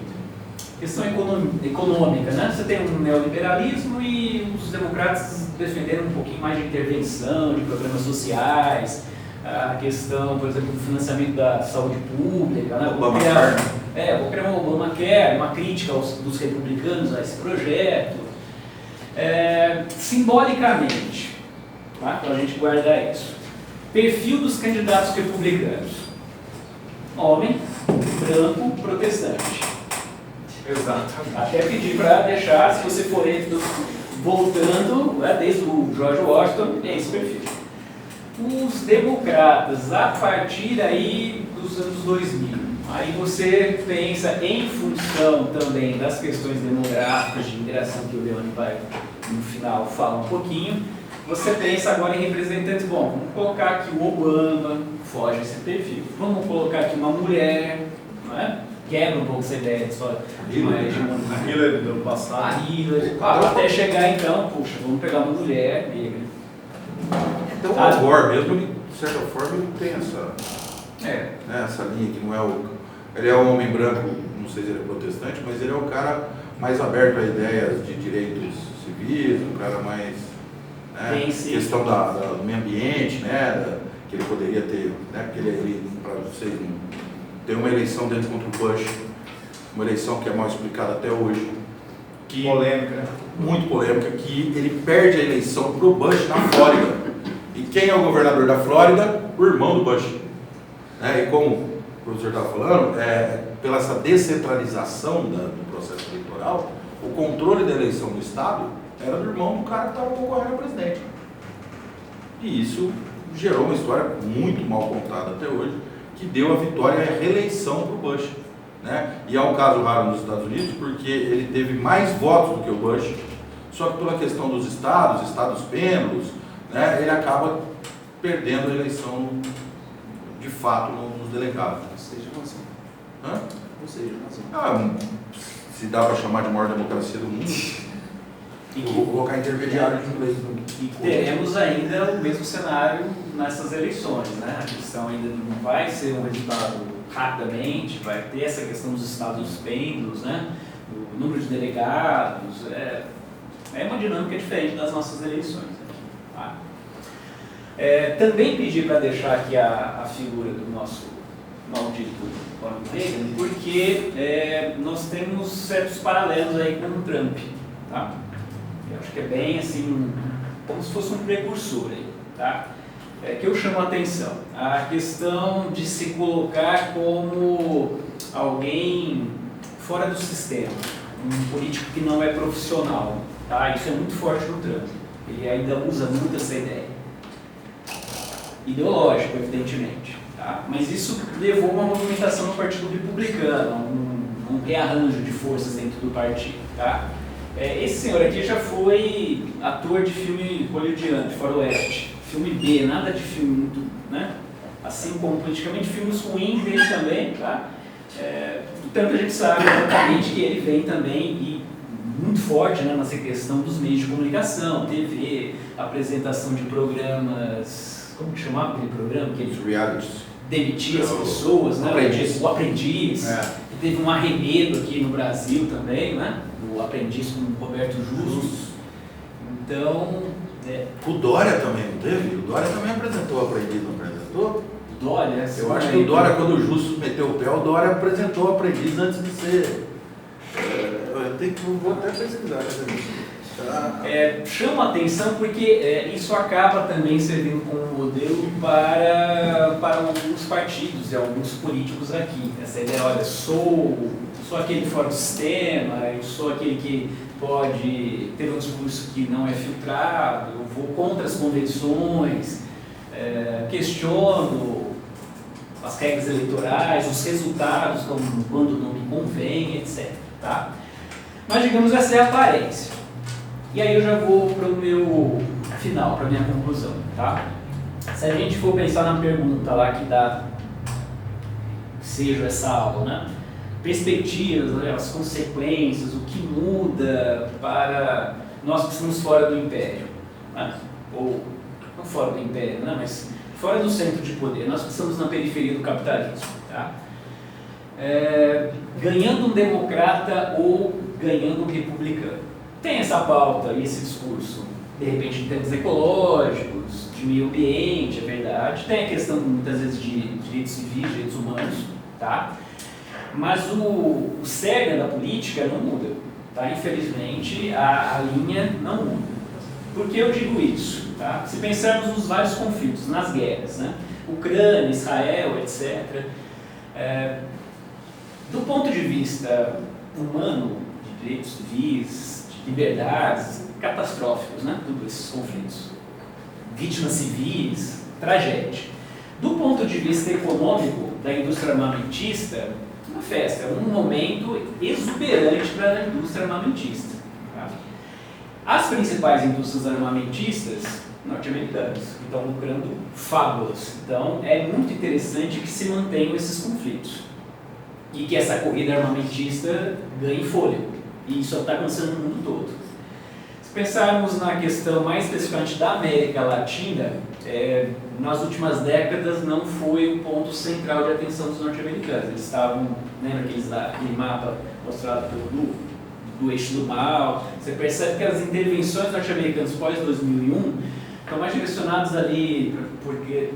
Questão econômica, né? Você tem um neoliberalismo e os democratas defenderam um pouquinho mais de intervenção, de programas sociais, a questão, por exemplo, do financiamento da saúde pública, né? Vou criar um Obamacare, uma crítica dos republicanos a esse projeto. Simbolicamente, tá? Para a gente guardar isso. Perfil dos candidatos republicanos: homem, branco, protestante. Exato. Até pedir para deixar, se você for voltando, desde o George Washington, tem esse perfil. Os democratas, a partir aí dos anos 2000, aí você pensa em função também das questões demográficas, de imigração, que o Leone vai, no final, falar um pouquinho, você pensa agora em representantes, bom, vamos colocar aqui o Obama, foge esse perfil, vamos colocar aqui uma mulher, não é? Quebra um pouco essa ideia de uma hegemonia. A Hillary do passado. A Hillary, até chegar então, puxa, vamos pegar uma mulher negra. Então o Al Gore mesmo, ele, de certa forma, ele tem essa linha que não é o... Ele é um homem branco, não sei se ele é protestante, mas ele é o cara mais aberto a ideias de direitos civis, um cara mais... questão do meio ambiente, né, que ele poderia ter, né, porque ele para vocês, tem uma eleição dentro contra o Bush, uma eleição que é mal explicada até hoje. Polêmica, né? Muito polêmica, que ele perde a eleição para o Bush na Flórida. E quem é o governador da Flórida? O irmão do Bush. E como o professor estava falando, pela essa descentralização do processo eleitoral, o controle da eleição do Estado era do irmão do cara que estava concorrendo ao presidente. E isso gerou uma história muito mal contada até hoje, que deu a vitória e a reeleição para o Bush. Né? E é um caso raro nos Estados Unidos, porque ele teve mais votos do que o Bush, só que pela questão dos estados pêndulos, né, ele acaba perdendo a eleição de fato nos delegados. Seja razão. Hã? Ou seja razão. Se dá para chamar de maior democracia do mundo, eu vou colocar intermediário de inglês. E teremos ainda o mesmo cenário nessas eleições, né? A questão ainda não vai ser um resultado rapidamente, vai ter essa questão dos estados pêndulos, né? O número de delegados, é uma dinâmica diferente das nossas eleições. Tá? Também pedi para deixar aqui a figura do nosso maldito Ronald Reagan, porque nós temos certos paralelos aí com o Trump, tá? Eu acho que é bem assim, como se fosse um precursor aí, tá? Que eu chamo a atenção. A questão de se colocar como alguém fora do sistema, um político que não é profissional, tá? Isso é muito forte no Trump. Ele ainda usa muito essa ideia. Ideológico, evidentemente. Tá? Mas isso levou a uma movimentação no Partido Republicano, um rearranjo de forças dentro do partido. Tá? Esse senhor aqui já foi ator de filme hollywoodiano, de faroeste, filme B, nada de filme muito, né? Assim como politicamente filmes ruins dele também, tá? Portanto, a gente sabe exatamente que ele vem também e muito forte, né, nessa questão dos meios de comunicação, TV, apresentação de programas, como que chamava aquele programa? Que Os realities. demitia as pessoas, né? Aprendiz. O Aprendiz. Teve um arremedo aqui no Brasil também, né? O Aprendiz com o Roberto Justus. Então... O Dória também não teve? O Dória também apresentou o Aprendiz, não apresentou? Dória? Eu acho que o Dória, quando o Justus meteu o pé, o Dória apresentou o Aprendiz antes de ser... vou até pesquisar. Chama atenção porque isso acaba também servindo como modelo para alguns partidos e alguns políticos aqui. Essa ideia, olha, sou aquele fora do sistema, eu sou aquele que pode ter um discurso que não é filtrado, eu vou contra as convenções, questiono as regras eleitorais, os resultados, quando não me convém, etc. Tá? Mas, digamos, essa é a aparência. E aí eu já vou para o meu final, para a minha conclusão. Tá? Se a gente for pensar na pergunta lá que dá, seja essa aula, né? Perspectivas, né? As consequências, o que muda para nós que estamos fora do Império, né? Ou não fora do Império, né? Mas fora do centro de poder, nós que estamos na periferia do capitalismo. Tá? Ganhando um democrata ou ganhando um republicano. Tem essa pauta e esse discurso, de repente, em termos ecológicos, de meio ambiente, é verdade. Tem a questão, muitas vezes, de direitos civis, direitos humanos, tá? Mas o cerne da política não muda, tá? Infelizmente, a linha não muda. Por que eu digo isso? Tá? Se pensarmos nos vários conflitos, nas guerras, né? Ucrânia, Israel, etc., do ponto de vista humano, de direitos civis, de liberdades, catastróficos, né? Todos esses conflitos. Vítimas civis, tragédia. Do ponto de vista econômico da indústria armamentista, uma festa, é um momento exuberante para a indústria armamentista. Tá? As principais indústrias armamentistas norte-americanas que estão lucrando fábulas. Então, é muito interessante que se mantenham esses conflitos e que essa corrida armamentista ganhe fôlego. E isso está acontecendo no mundo todo. Se pensarmos na questão mais especificamente da América Latina, nas últimas décadas não foi o ponto central de atenção dos norte-americanos. Eles estavam, lembra aquele mapa mostrado do eixo do mal? Você percebe que as intervenções norte-americanas pós-2001 estão mais direcionadas ali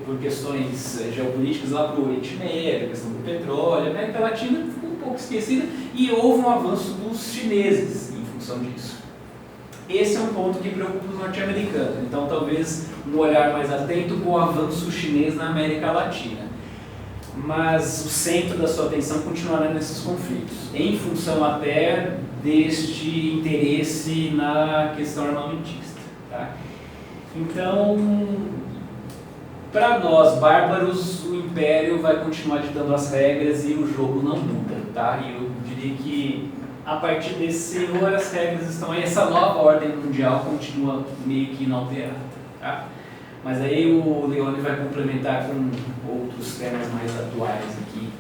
por questões geopolíticas lá para o Oriente Médio, a questão do petróleo. A América Latina ficou um pouco esquecida e houve um avanço dos chineses em função disso. Esse é um ponto que preocupa os norte-americanos. Então, talvez um olhar mais atento com o avanço chinês na América Latina. Mas o centro da sua atenção continuará nesses conflitos, em função até deste interesse na questão armamentista. Tá? Então, para nós, bárbaros, o Império vai continuar ditando as regras e o jogo não muda. Tá? E eu diria que, a partir desse senhor, as regras estão aí, essa nova ordem mundial continua meio que inalterada. Tá? Mas aí o Leone vai complementar com outros temas mais atuais aqui.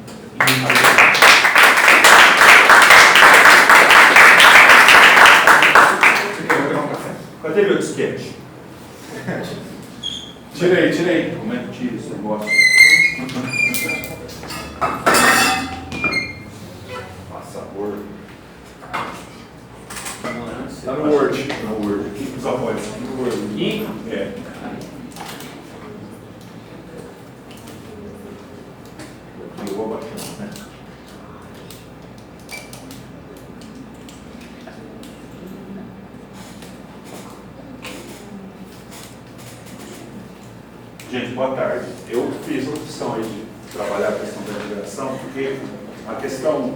Cadê meu disquete? Tirei. Como é que tira esse negócio? Passa Word. Tá no Word. No Word. Aqui os apoios. No Word. Aqui? É. Eu vou abaixando, né? Gente, boa tarde. Eu fiz a opção aí de trabalhar a questão da imigração, porque a questão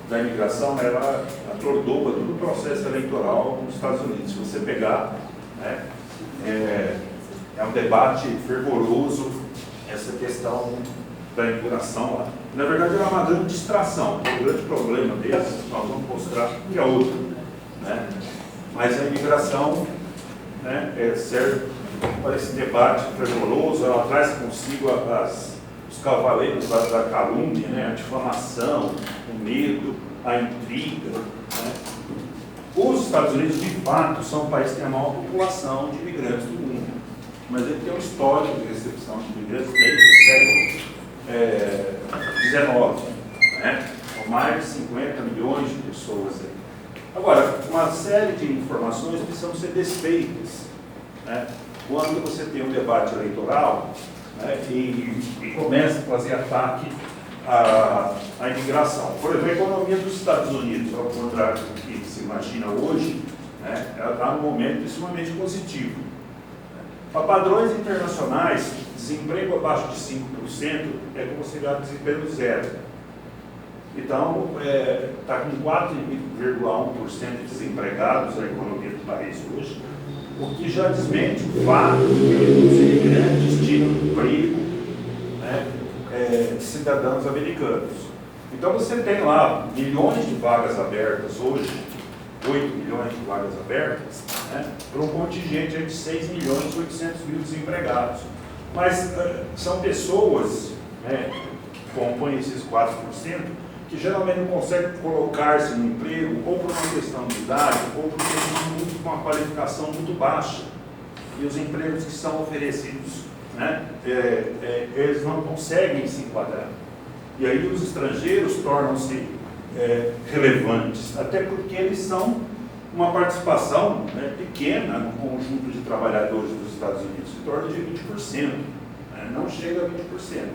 da imigração, ela atordoa todo o processo eleitoral nos Estados Unidos. Se você pegar, né, é um debate fervoroso essa questão da imigração lá. Na verdade, era uma grande distração. O grande problema deles, nós vamos mostrar que é outro. Né? Mas a imigração, né, serve para esse debate fervoroso, ela traz consigo os cavaleiros da calúnia, né, a difamação, o medo, a intriga. Né? Os Estados Unidos, de fato, são o país que tem a maior população de imigrantes do mundo, mas ele tem um histórico de recepção de imigrantes desde o século XIX, né? Com mais de 50 milhões de pessoas aí. Agora, uma série de informações precisam ser desfeitas, né? Quando você tem um debate eleitoral, né, e começa a fazer ataque à imigração. Por exemplo, a economia dos Estados Unidos, ao contrário do que se imagina hoje, né, ela está num momento extremamente positivo. Para padrões internacionais, desemprego abaixo de 5% é considerado desemprego zero. Então, está com 4,1% de desempregados a economia do país hoje, o que já desmente o fato de que os imigrantes tiram emprego, né, de cidadãos americanos. Então você tem lá milhões de vagas abertas hoje, 8 milhões de vagas abertas, né, para um contingente de 6 milhões e 800 mil desempregados. Mas são pessoas, né, que compõem esses 4%, que geralmente não conseguem colocar-se no emprego, ou por uma questão de idade, ou por ter uma qualificação muito baixa. E os empregos que são oferecidos, né, eles não conseguem se enquadrar. E aí os estrangeiros tornam-se relevantes, até porque eles são uma participação, né, pequena no conjunto de trabalhadores dos Estados Unidos, se torna de 20%, né, não chega a 20%.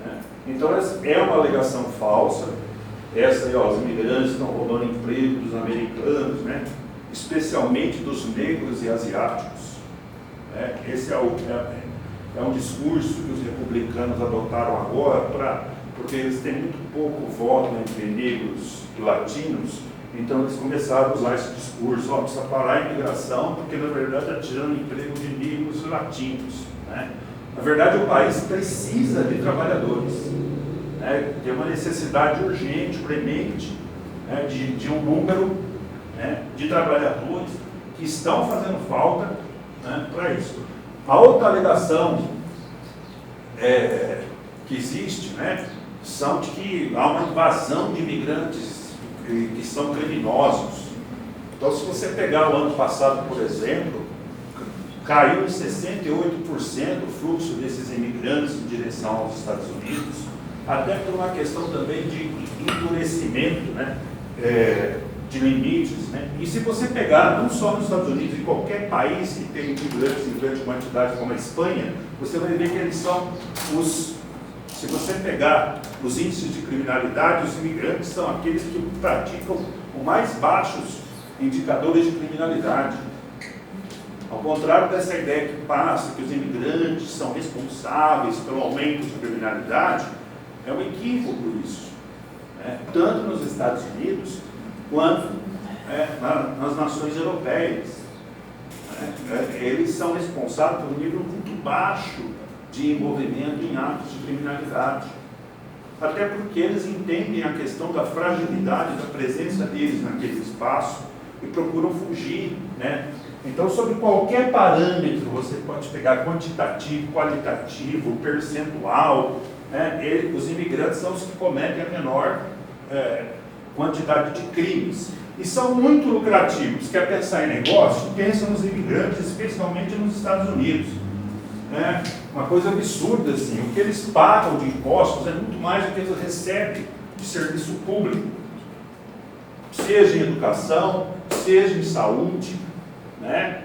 Né? Então, essa é uma alegação falsa. Essa aí, ó, os imigrantes estão roubando emprego dos americanos, né? Especialmente dos negros e asiáticos. Né? Esse é um discurso que os republicanos adotaram agora, porque eles têm muito pouco voto entre negros e latinos, então eles começaram a usar esse discurso, ó, precisa parar a imigração, porque na verdade está tirando emprego de negros e latinos. Né? Na verdade, o país precisa de trabalhadores, né? Tem uma necessidade urgente, premente, né, de um número, né, de trabalhadores que estão fazendo falta, né, para isso. A outra alegação que existe, né, são de que há uma invasão de imigrantes que são criminosos. Então, se você pegar o ano passado, por exemplo, caiu em 68% o fluxo desses imigrantes em direção aos Estados Unidos, até por uma questão também de endurecimento, né, de limites. Né? E se você pegar, não só nos Estados Unidos, em qualquer país que tem imigrantes em grande quantidade, como a Espanha, você vai ver que eles são se você pegar os índices de criminalidade, os imigrantes são aqueles que praticam os mais baixos indicadores de criminalidade. Ao contrário dessa ideia que passa, que os imigrantes são responsáveis pelo aumento da criminalidade, é um equívoco isso. Né? Tanto nos Estados Unidos, quanto nas nações europeias. Né? Eles são responsáveis por um nível muito baixo de envolvimento em atos de criminalidade. Até porque eles entendem a questão da fragilidade da presença deles naquele espaço e procuram fugir. Né? Então, sobre qualquer parâmetro, você pode pegar quantitativo, qualitativo, percentual, né? Os imigrantes são os que cometem a menor quantidade de crimes. E são muito lucrativos. Quer pensar em negócio? Pensa nos imigrantes, especialmente nos Estados Unidos. Né? Uma coisa absurda, assim, o que eles pagam de impostos é muito mais do que eles recebem de serviço público. Seja em educação, seja em saúde. Né?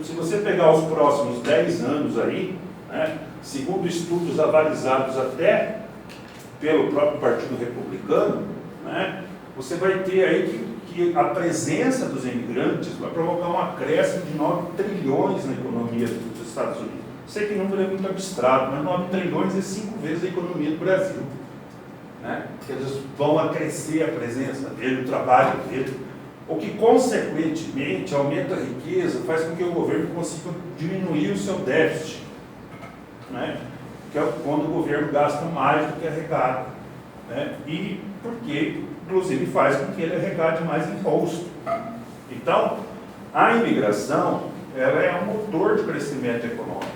Se você pegar os próximos 10 anos aí, né, segundo estudos avalizados até pelo próprio Partido Republicano, né, você vai ter aí que a presença dos imigrantes vai provocar um acréscimo de 9 trilhões na economia dos Estados Unidos. Sei que o número é muito abstrato, mas 9 trilhões é 5 vezes a economia do Brasil. Né? Porque eles vão acrescer a presença dele, o trabalho dele, o que consequentemente aumenta a riqueza, faz com que o governo consiga diminuir o seu déficit. Né? que é quando o governo gasta mais do que arrecada, né? E porque, inclusive, faz com que ele arrecade mais imposto. Então, a imigração, ela é um motor de crescimento econômico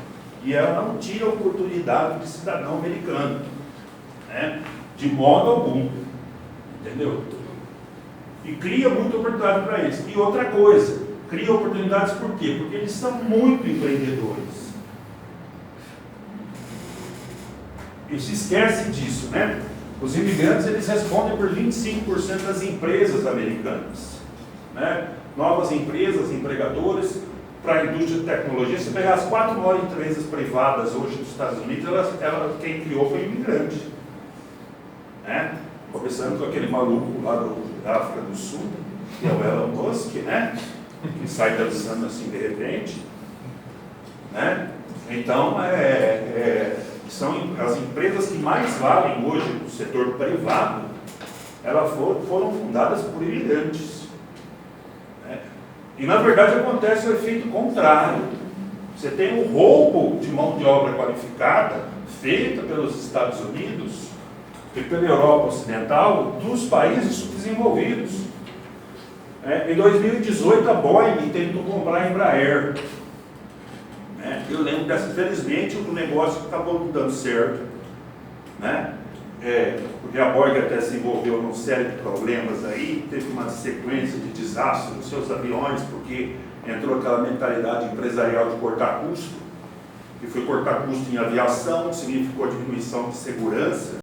e ela não tira a oportunidade de cidadão americano, né? De modo algum, entendeu? E cria muita oportunidade para eles. E outra coisa, cria oportunidades por quê? Porque eles são muito empreendedores. E se esquece disso, né? Os imigrantes, eles respondem por 25% das empresas americanas, né? Novas empresas, empregadores para a indústria de tecnologia. Se pegar as 4 maiores empresas privadas hoje dos Estados Unidos, quem criou foi imigrante, né? Começando com aquele maluco lá da África do Sul, que é o Elon Musk, né? Que sai dançando assim de repente, né? Então, são as empresas que mais valem hoje no setor privado, elas foram fundadas por imigrantes, né? E na verdade acontece o efeito contrário. Você tem um roubo de mão de obra qualificada feita pelos Estados Unidos e pela Europa Ocidental dos países subdesenvolvidos. Em 2018 a Boeing tentou comprar a Embraer. Eu lembro dessa, infelizmente, o negócio acabou dando certo, né? Porque a Boeing até se envolveu numa série de problemas aí, teve uma sequência de desastres nos seus aviões, porque entrou aquela mentalidade empresarial de cortar custo, que foi cortar custo em aviação, significou diminuição de segurança,